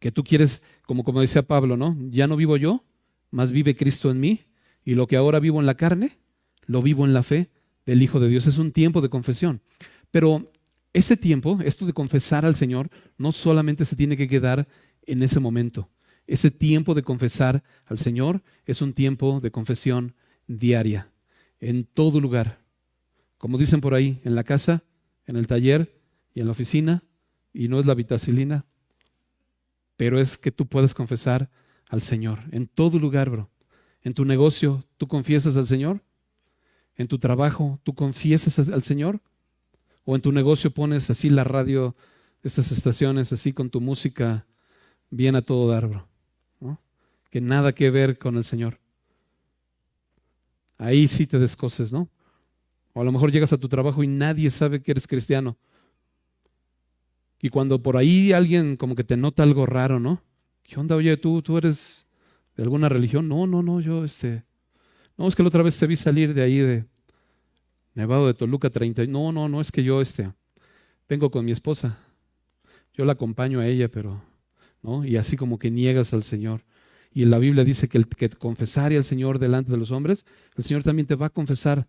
Que tú quieres, como decía Pablo, ¿no? Ya no vivo yo, mas vive Cristo en mí, y lo que ahora vivo en la carne, lo vivo en la fe del Hijo de Dios. Es un tiempo de confesión. Pero ese tiempo, esto de confesar al Señor, no solamente se tiene que quedar en ese momento. Ese tiempo de confesar al Señor es un tiempo de confesión diaria, en todo lugar. Como dicen por ahí, en la casa, en el taller y en la oficina, y no es la vitacilina, pero es que tú puedas confesar al Señor en todo lugar, bro. En tu negocio, ¿tú confiesas al Señor? En tu trabajo, ¿tú confiesas al Señor? ¿O en tu negocio pones así la radio, estas estaciones así con tu música bien a todo dar, bro? ¿No? Que nada que ver con el Señor. Ahí sí te descoses, ¿no? O a lo mejor llegas a tu trabajo y nadie sabe que eres cristiano. Y cuando por ahí alguien como que te nota algo raro, ¿no? ¿Qué onda? Oye, ¿tú eres de alguna religión? No, yo no, es que la otra vez te vi salir de ahí de Nevado de Toluca 30. No, es que yo vengo con mi esposa. Yo la acompaño a ella, pero, ¿no? Y así como que niegas al Señor. Y en la Biblia dice que el que confesare al Señor delante de los hombres, el Señor también te va a confesar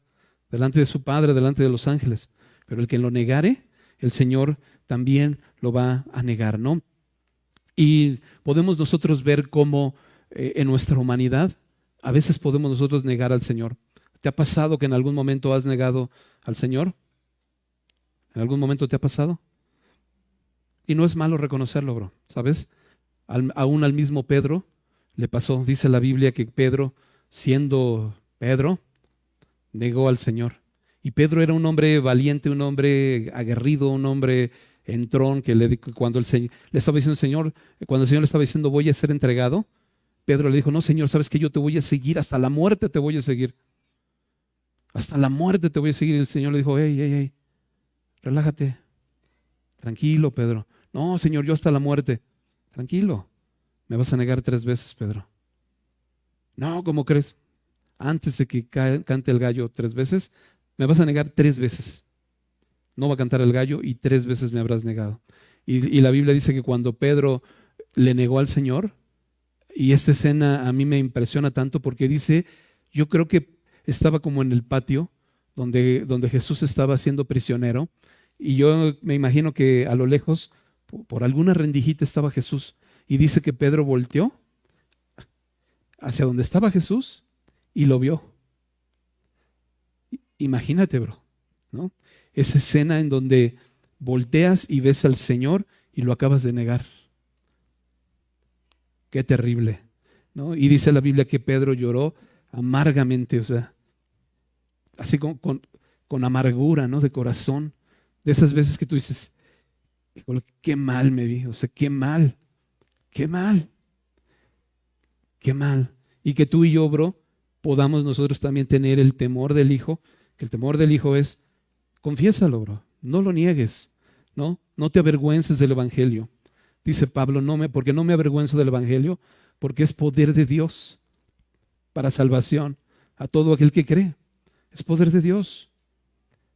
delante de su Padre, delante de los ángeles. Pero el que lo negare, el Señor también lo va a negar, ¿no? Y podemos nosotros ver cómo en nuestra humanidad a veces podemos nosotros negar al Señor. ¿Te ha pasado que en algún momento has negado al Señor? ¿En algún momento te ha pasado? Y no es malo reconocerlo, bro, ¿sabes? Aún al mismo Pedro le pasó. Dice la Biblia que Pedro, siendo Pedro, negó al Señor. Y Pedro era un hombre valiente, un hombre aguerrido, un hombre entrón, que cuando el Señor le estaba diciendo, Señor, cuando el Señor le estaba diciendo, voy a ser entregado, Pedro le dijo, no, Señor, sabes que yo te voy a seguir, hasta la muerte te voy a seguir. Hasta la muerte te voy a seguir. Y el Señor le dijo, hey, relájate. Tranquilo, Pedro. No, Señor, yo hasta la muerte. Tranquilo. Me vas a negar 3 veces, Pedro. No, ¿cómo crees? Antes de que cante el gallo 3 veces, me vas a negar 3 veces. No va a cantar el gallo y 3 veces me habrás negado. Y la Biblia dice que cuando Pedro le negó al Señor, y esta escena a mí me impresiona tanto porque dice, yo creo que estaba como en el patio donde Jesús estaba siendo prisionero, y yo me imagino que a lo lejos, por alguna rendijita estaba Jesús, y dice que Pedro volteó hacia donde estaba Jesús y lo vio. Imagínate, bro, ¿no? Esa escena en donde volteas y ves al Señor y lo acabas de negar. Qué terrible, ¿no? Y dice la Biblia que Pedro lloró amargamente, o sea, así con amargura, ¿no? De corazón. De esas veces que tú dices, híjole, qué mal me vi, o sea, qué mal, qué mal, qué mal. Y que tú y yo, bro, podamos nosotros también tener el temor del Hijo, que el temor del Hijo es, confiésalo, bro, no lo niegues, ¿no? No te avergüences del Evangelio. Dice Pablo, porque no me avergüenzo del Evangelio, porque es poder de Dios para salvación a todo aquel que cree. Es poder de Dios.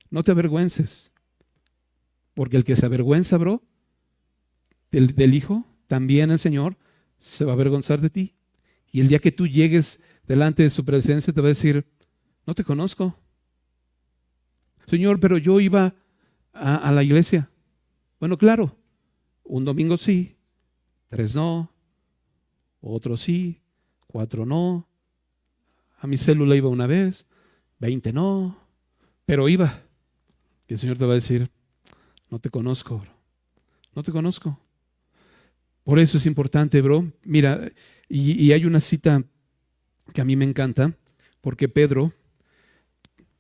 No te avergüences, porque el que se avergüenza, bro, del Hijo, también el Señor se va a avergonzar de ti. Y el día que tú llegues delante de su presencia, te va a decir, no te conozco. Señor, pero yo iba a la iglesia. Bueno, claro, un domingo sí, 3 no, otro sí, 4 no. A mi célula iba una vez, 20 no, pero iba. Y el Señor te va a decir, no te conozco, bro. No te conozco. Por eso es importante, bro. Mira, y hay una cita que a mí me encanta, porque Pedro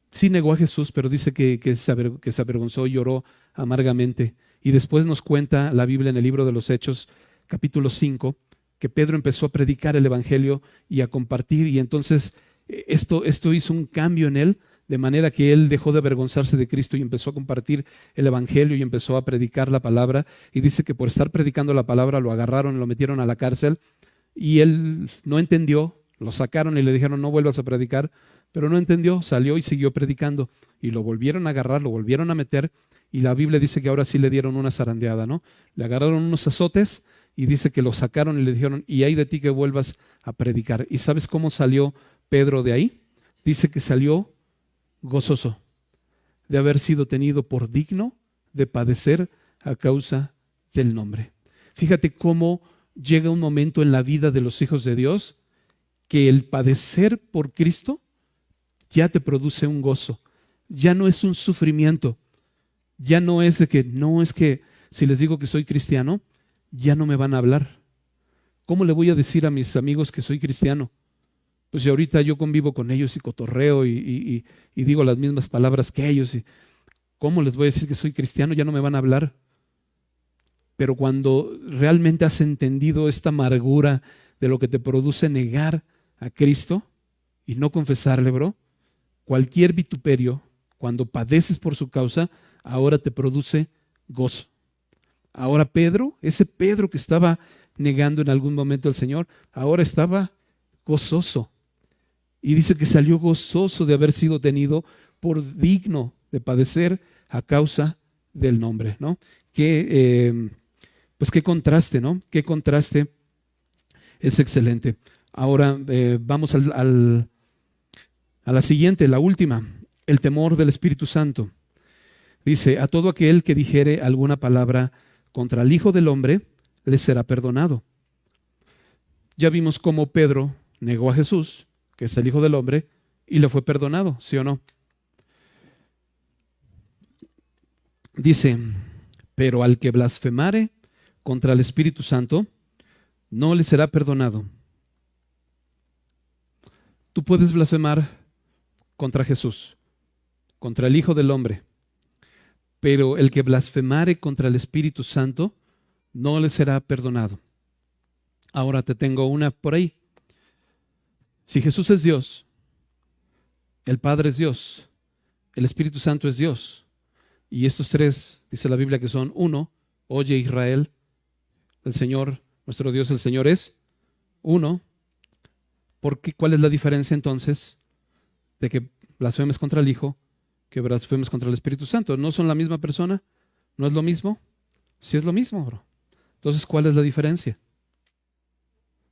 sí negó a Jesús, pero dice que se avergonzó y lloró amargamente. Y después nos cuenta la Biblia en el libro de los Hechos, capítulo 5, que Pedro empezó a predicar el Evangelio y a compartir, y entonces esto hizo un cambio en él, de manera que él dejó de avergonzarse de Cristo y empezó a compartir el Evangelio y empezó a predicar la palabra. Y dice que por estar predicando la palabra lo agarraron, lo metieron a la cárcel, y él no entendió, lo sacaron y le dijeron no vuelvas a predicar, pero no entendió, salió y siguió predicando, y lo volvieron a agarrar, lo volvieron a meter, y la Biblia dice que ahora sí le dieron una zarandeada, ¿no? Le agarraron unos azotes y dice que lo sacaron y le dijeron, y hay de ti que vuelvas a predicar. ¿Y sabes cómo salió Pedro de ahí? Dice que salió gozoso de haber sido tenido por digno de padecer a causa del nombre. Fíjate cómo llega un momento en la vida de los hijos de Dios que el padecer por Cristo ya te produce un gozo, ya no es un sufrimiento. Ya no es de que, no es que si les digo que soy cristiano, ya no me van a hablar. ¿Cómo le voy a decir a mis amigos que soy cristiano? Pues si ahorita yo convivo con ellos y cotorreo y digo las mismas palabras que ellos, ¿cómo les voy a decir que soy cristiano? Ya no me van a hablar. Pero cuando realmente has entendido esta amargura de lo que te produce negar a Cristo y no confesarle, bro, cualquier vituperio, cuando padeces por su causa, ahora te produce gozo. Ahora Pedro, ese Pedro que estaba negando en algún momento al Señor, ahora estaba gozoso. Y dice que salió gozoso de haber sido tenido por digno de padecer a causa del nombre, ¿no? Pues qué contraste, ¿no? Qué contraste es excelente. Ahora vamos a la siguiente, la última, el temor del Espíritu Santo. Dice, a todo aquel que dijere alguna palabra contra el Hijo del Hombre, le será perdonado. Ya vimos cómo Pedro negó a Jesús, que es el Hijo del Hombre, y le fue perdonado, ¿sí o no? Dice, pero al que blasfemare contra el Espíritu Santo, no le será perdonado. Tú puedes blasfemar contra Jesús, contra el Hijo del Hombre, pero el que blasfemare contra el Espíritu Santo, no le será perdonado. Ahora te tengo una por ahí. Si Jesús es Dios, el Padre es Dios, el Espíritu Santo es Dios, y estos tres, dice la Biblia, que son uno, oye Israel, el Señor, nuestro Dios, el Señor es uno. ¿Por qué? ¿Cuál es la diferencia entonces de que blasfemes contra el Hijo que blasfemes contra el Espíritu Santo? ¿No son la misma persona? ¿No es lo mismo? Sí es lo mismo, bro. Entonces, ¿cuál es la diferencia?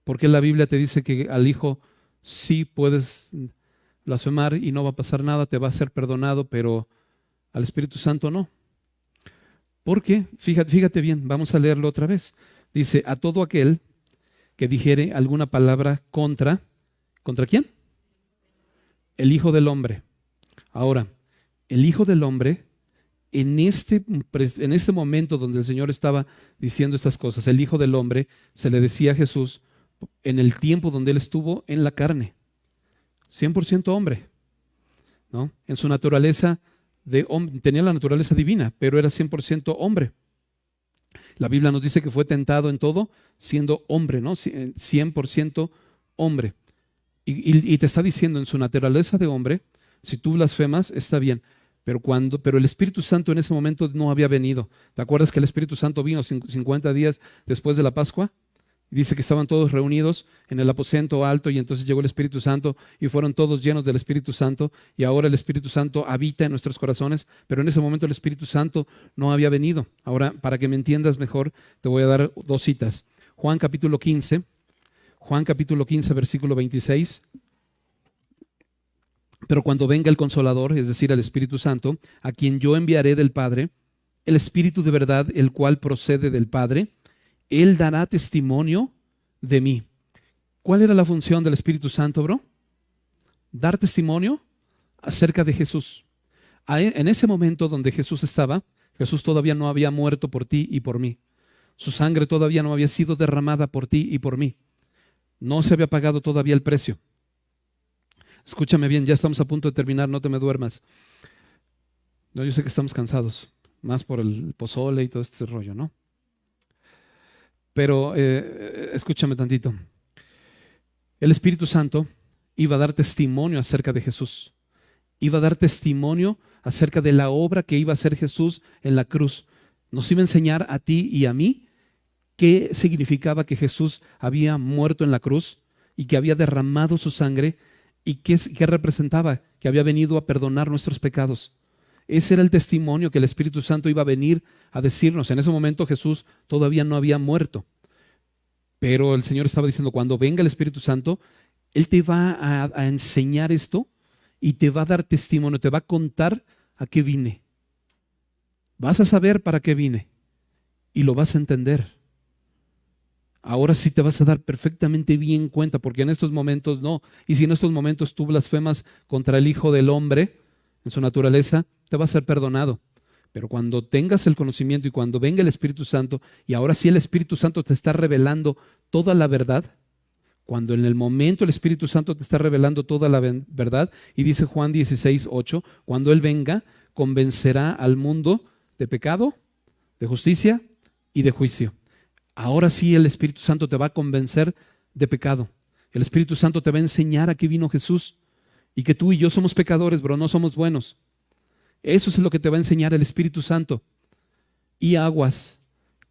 Porque la Biblia te dice que al Hijo sí puedes blasfemar y no va a pasar nada, te va a ser perdonado, pero al Espíritu Santo no. ¿Por qué? Fíjate bien, vamos a leerlo otra vez. Dice, a todo aquel que dijere alguna palabra ¿contra quién? El Hijo del Hombre. Ahora, el Hijo del Hombre, en este momento donde el Señor estaba diciendo estas cosas, el Hijo del Hombre se le decía a Jesús en el tiempo donde Él estuvo en la carne. 100% hombre, ¿no? En su naturaleza de hombre, tenía la naturaleza divina, pero era 100% hombre. La Biblia nos dice que fue tentado en todo siendo hombre, ¿no? 100% hombre. Y te está diciendo en su naturaleza de hombre, si tú blasfemas, está bien. Pero el Espíritu Santo en ese momento no había venido. ¿Te acuerdas que el Espíritu Santo vino 50 días después de la Pascua? Dice que estaban todos reunidos en el aposento alto y entonces llegó el Espíritu Santo y fueron todos llenos del Espíritu Santo y ahora el Espíritu Santo habita en nuestros corazones, pero en ese momento el Espíritu Santo no había venido. Ahora, para que me entiendas mejor, te voy a dar dos citas. Juan capítulo 15, versículo 26. Pero cuando venga el Consolador, es decir, el Espíritu Santo, a quien yo enviaré del Padre, el Espíritu de verdad, el cual procede del Padre, Él dará testimonio de mí. ¿Cuál era la función del Espíritu Santo, bro? Dar testimonio acerca de Jesús. En ese momento donde Jesús estaba, Jesús todavía no había muerto por ti y por mí. Su sangre todavía no había sido derramada por ti y por mí. No se había pagado todavía el precio. Escúchame bien, ya estamos a punto de terminar, no te me duermas. No, yo sé que estamos cansados, más por el pozole y todo este rollo, ¿no? Pero escúchame tantito. El Espíritu Santo iba a dar testimonio acerca de Jesús. Iba a dar testimonio acerca de la obra que iba a hacer Jesús en la cruz. Nos iba a enseñar a ti y a mí qué significaba que Jesús había muerto en la cruz y que había derramado su sangre y qué representaba, que había venido a perdonar nuestros pecados. Ese era el testimonio que el Espíritu Santo iba a venir a decirnos. En ese momento Jesús todavía no había muerto. Pero el Señor estaba diciendo, cuando venga el Espíritu Santo, Él te va a enseñar esto y te va a dar testimonio, te va a contar a qué vine. Vas a saber para qué vine y lo vas a entender. Ahora sí te vas a dar perfectamente bien cuenta, porque en estos momentos no. Y si en estos momentos tú blasfemas contra el Hijo del Hombre, en su naturaleza, te va a ser perdonado. Pero cuando tengas el conocimiento y cuando venga el Espíritu Santo, y ahora sí el Espíritu Santo te está revelando toda la verdad, cuando en el momento el Espíritu Santo te está revelando toda la verdad, y dice Juan 16:8, cuando Él venga, convencerá al mundo de pecado, de justicia y de juicio. Ahora sí el Espíritu Santo te va a convencer de pecado. El Espíritu Santo te va a enseñar a qué vino Jesús y que tú y yo somos pecadores, bro, no somos buenos. Eso es lo que te va a enseñar el Espíritu Santo. Y aguas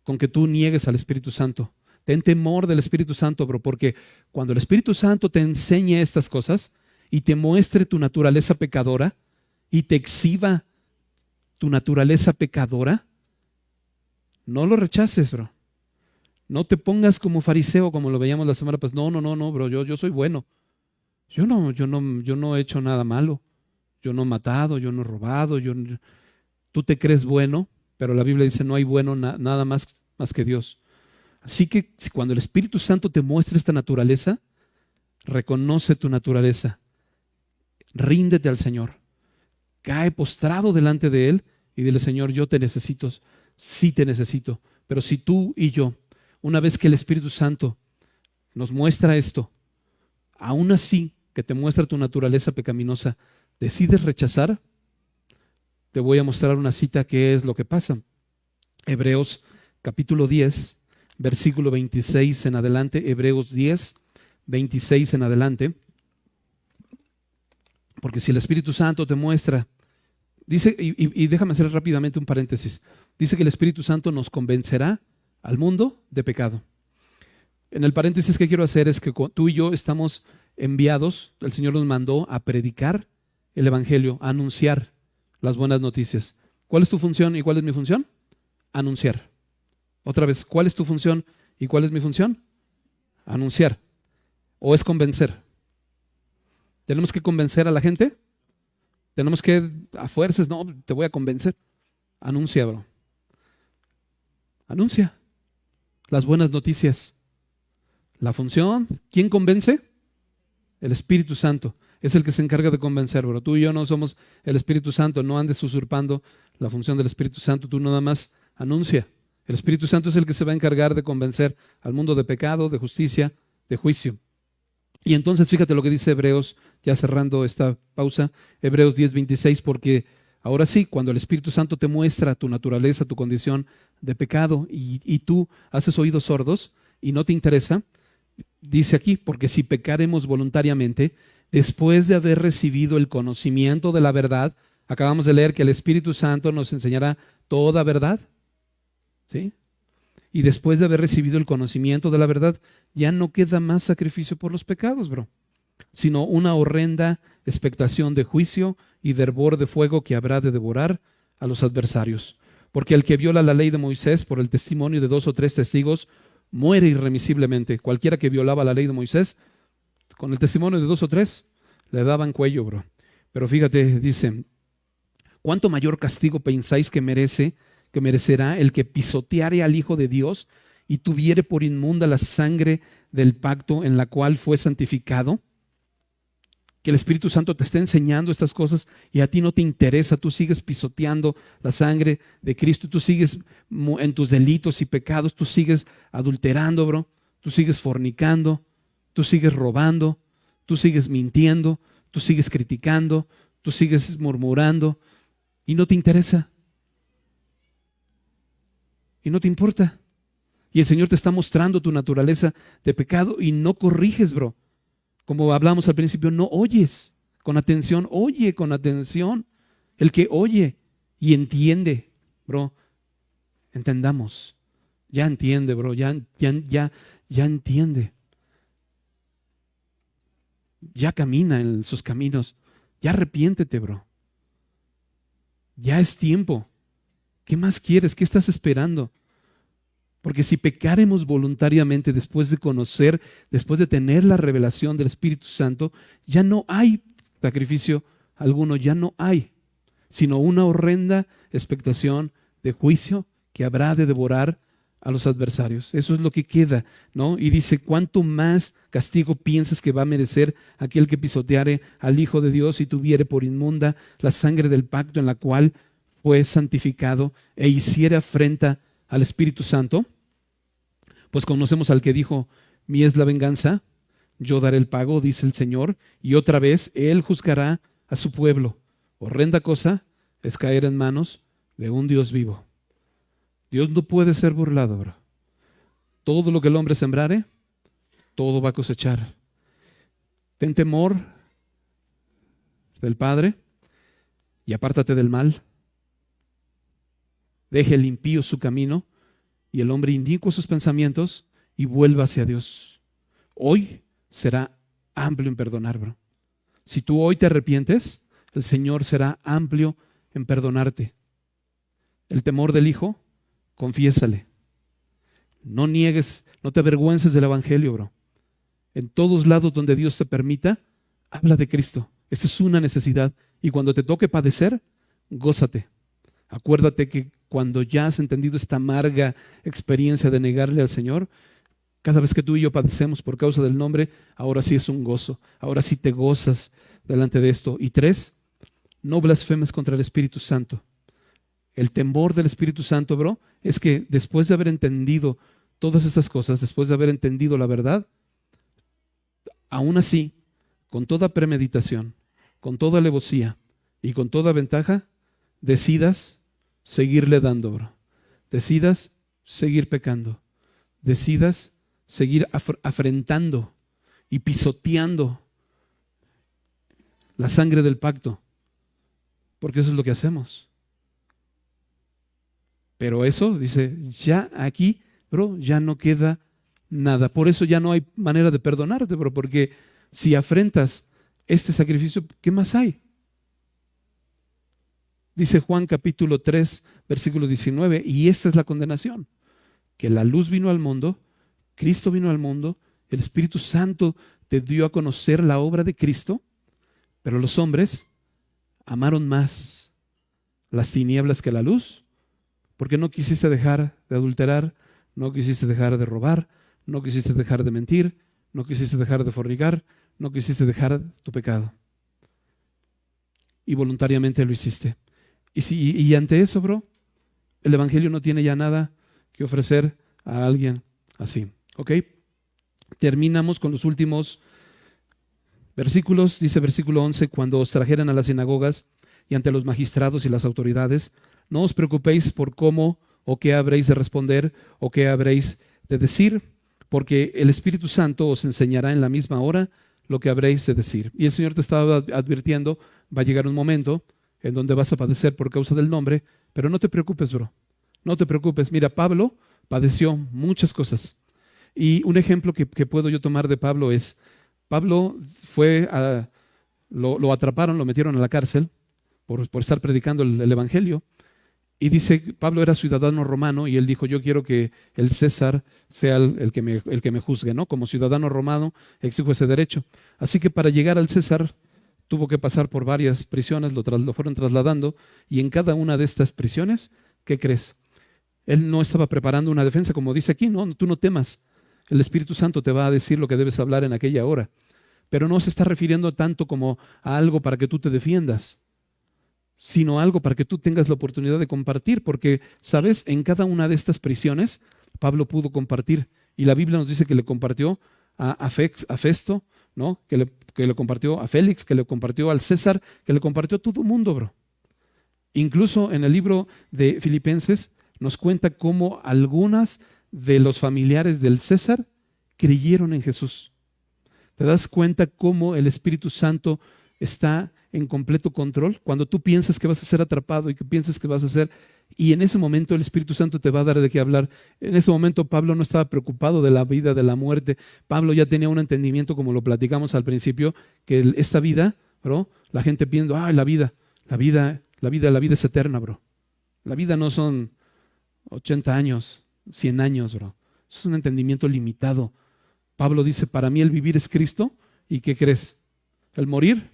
con que tú niegues al Espíritu Santo. Ten temor del Espíritu Santo, bro, porque cuando el Espíritu Santo te enseñe estas cosas y te muestre tu naturaleza pecadora y te exhiba tu naturaleza pecadora, no lo rechaces, bro. No te pongas como fariseo, como lo veíamos la semana pasada. No, no, no, no, bro, yo soy bueno. Yo no he hecho nada malo. Yo no he matado, yo no he robado. Tú te crees bueno, pero la Biblia dice no hay bueno nada más que Dios. Así que cuando el Espíritu Santo te muestra esta naturaleza, reconoce tu naturaleza, ríndete al Señor, cae postrado delante de Él y dile, Señor, yo te necesito, sí te necesito. Pero si tú y yo, una vez que el Espíritu Santo nos muestra esto, aún así que te muestra tu naturaleza pecaminosa, decides rechazar, te voy a mostrar una cita que es lo que pasa. Hebreos capítulo 10, versículo 26 en adelante, Hebreos 10, 26 en adelante, porque si el Espíritu Santo te muestra, dice, y déjame hacer rápidamente un paréntesis, dice que el Espíritu Santo nos convencerá al mundo de pecado. En el paréntesis que quiero hacer es que tú y yo estamos enviados, el Señor nos mandó a predicar el Evangelio, a anunciar las buenas noticias. ¿Cuál es tu función y cuál es mi función? Anunciar. Otra vez, ¿cuál es tu función y cuál es mi función? Anunciar. ¿O es convencer? ¿Tenemos que convencer a la gente? ¿Tenemos que a fuerzas? No, te voy a convencer. Anuncia, bro. Anuncia las buenas noticias. La función, ¿quién convence? El Espíritu Santo. Es el que se encarga de convencer, bro. Tú y yo no somos el Espíritu Santo. No andes usurpando la función del Espíritu Santo. Tú nada más anuncia. El Espíritu Santo es el que se va a encargar de convencer al mundo de pecado, de justicia, de juicio. Y entonces fíjate lo que dice Hebreos, ya cerrando esta pausa, Hebreos 10:26, porque ahora sí, cuando el Espíritu Santo te muestra tu naturaleza, tu condición de pecado y tú haces oídos sordos y no te interesa, dice aquí, porque si pecaremos voluntariamente, después de haber recibido el conocimiento de la verdad, acabamos de leer que el Espíritu Santo nos enseñará toda verdad, ¿sí? Y después de haber recibido el conocimiento de la verdad, ya no queda más sacrificio por los pecados, bro, sino una horrenda expectación de juicio y de hervor de fuego que habrá de devorar a los adversarios. Porque el que viola la ley de Moisés por el testimonio de 2 o 3 testigos, muere irremisiblemente. Cualquiera que violaba la ley de Moisés, con el testimonio de 2 o 3, le daban cuello, bro. Pero fíjate, dice, ¿cuánto mayor castigo pensáis que merecerá el que pisoteare al Hijo de Dios y tuviere por inmunda la sangre del pacto en la cual fue santificado? Que el Espíritu Santo te esté enseñando estas cosas y a ti no te interesa, tú sigues pisoteando la sangre de Cristo, tú sigues en tus delitos y pecados, tú sigues adulterando, bro, tú sigues fornicando, tú sigues robando, tú sigues mintiendo, tú sigues criticando, tú sigues murmurando y no te interesa. Y no te importa. Y el Señor te está mostrando tu naturaleza de pecado y no corriges, bro. Como hablamos al principio, no oyes con atención, oye con atención. El que oye y entiende, bro, entendamos. Ya entiende, bro, ya entiende. Ya camina en sus caminos. Ya arrepiéntete, bro. Ya es tiempo. ¿Qué más quieres? ¿Qué estás esperando? Porque si pecaremos voluntariamente después de conocer, después de tener la revelación del Espíritu Santo, ya no hay sacrificio alguno, ya no hay, sino una horrenda expectación de juicio que habrá de devorar a los adversarios. Eso es lo que queda, ¿no? Y dice, ¿cuánto más castigo piensas que va a merecer aquel que pisoteare al Hijo de Dios y tuviere por inmunda la sangre del pacto en la cual fue santificado e hiciera afrenta al Espíritu Santo? Pues conocemos al que dijo, mía es la venganza, yo daré el pago, dice el Señor, y otra vez Él juzgará a su pueblo. Horrenda cosa es caer en manos de un Dios vivo. Dios no puede ser burlado, bro. Todo lo que el hombre sembrare, todo va a cosechar. Ten temor del Padre y apártate del mal. Deje el impío su camino y el hombre inicuo sus pensamientos y vuelva hacia Dios. Hoy será amplio en perdonar, bro. Si tú hoy te arrepientes, el Señor será amplio en perdonarte. El temor del Hijo, confiésale. No niegues, no te avergüences del evangelio, bro. En todos lados donde Dios te permita, habla de Cristo. Esa es una necesidad. Y cuando te toque padecer, gózate. Acuérdate que cuando ya has entendido esta amarga experiencia de negarle al Señor, cada vez que tú y yo padecemos por causa del nombre, ahora sí es un gozo. Ahora sí te gozas delante de esto. Y 3, no blasfemes contra el Espíritu Santo. El temor del Espíritu Santo, bro, es que después de haber entendido todas estas cosas, después de haber entendido la verdad, aún así, con toda premeditación, con toda alevosía y con toda ventaja, decidas seguirle dando, bro. Decidas seguir pecando. Decidas seguir afrentando y pisoteando la sangre del pacto. Porque eso es lo que hacemos. Pero eso, dice, ya aquí, bro, ya no queda nada. Por eso ya no hay manera de perdonarte, bro, porque si afrentas este sacrificio, ¿qué más hay? Dice Juan capítulo 3, versículo 19, y esta es la condenación, que la luz vino al mundo, Cristo vino al mundo, el Espíritu Santo te dio a conocer la obra de Cristo, pero los hombres amaron más las tinieblas que la luz, porque no quisiste dejar de adulterar, no quisiste dejar de robar, no quisiste dejar de mentir, no quisiste dejar de fornicar, no quisiste dejar tu pecado. Y voluntariamente lo hiciste. Y ante eso, bro, el Evangelio no tiene ya nada que ofrecer a alguien así. ¿Ok? Terminamos con los últimos versículos. Dice versículo 11, cuando os trajeran a las sinagogas y ante los magistrados y las autoridades, no os preocupéis por cómo o qué habréis de responder o qué habréis de decir, porque el Espíritu Santo os enseñará en la misma hora lo que habréis de decir. Y el Señor te estaba advirtiendo, va a llegar un momento en donde vas a padecer por causa del nombre, pero no te preocupes, bro. No te preocupes. Mira, Pablo padeció muchas cosas. Y un ejemplo que puedo yo tomar de Pablo es, Pablo lo atraparon, lo metieron a la cárcel por estar predicando el Evangelio. Y dice, Pablo era ciudadano romano y él dijo, yo quiero que el César sea el que me juzgue, ¿no? Como ciudadano romano exijo ese derecho. Así que para llegar al César tuvo que pasar por varias prisiones, lo fueron trasladando, y en cada una de estas prisiones, ¿qué crees? Él no estaba preparando una defensa, como dice aquí, no, tú no temas. El Espíritu Santo te va a decir lo que debes hablar en aquella hora. Pero no se está refiriendo tanto como a algo para que tú te defiendas, sino algo para que tú tengas la oportunidad de compartir, porque, ¿sabes? En cada una de estas prisiones, Pablo pudo compartir, y la Biblia nos dice que le compartió a Festo, ¿no? Que le compartió a Félix, que le compartió al César, que le compartió a todo el mundo, bro. Incluso en el libro de Filipenses nos cuenta cómo algunas de los familiares del César creyeron en Jesús. ¿Te das cuenta cómo el Espíritu Santo está en completo control? Cuando tú piensas que vas a ser atrapado y que piensas que vas a ser, y en ese momento el Espíritu Santo te va a dar de qué hablar. En ese momento Pablo no estaba preocupado de la vida, de la muerte. Pablo ya tenía un entendimiento, como lo platicamos al principio, que esta vida, bro, la gente piensa, la vida es eterna, bro. La vida no son 80 años, 100 años, bro. Es un entendimiento limitado. Pablo dice, para mí el vivir es Cristo, ¿y qué crees? El morir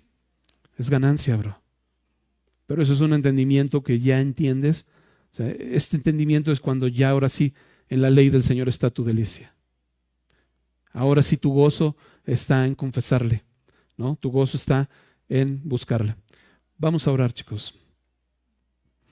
es ganancia, bro. Pero eso es un entendimiento que ya entiendes. O sea, este entendimiento es cuando ya ahora sí en la ley del Señor está tu delicia. Ahora sí tu gozo está en confesarle, ¿no? Tu gozo está en buscarle. Vamos a orar, chicos.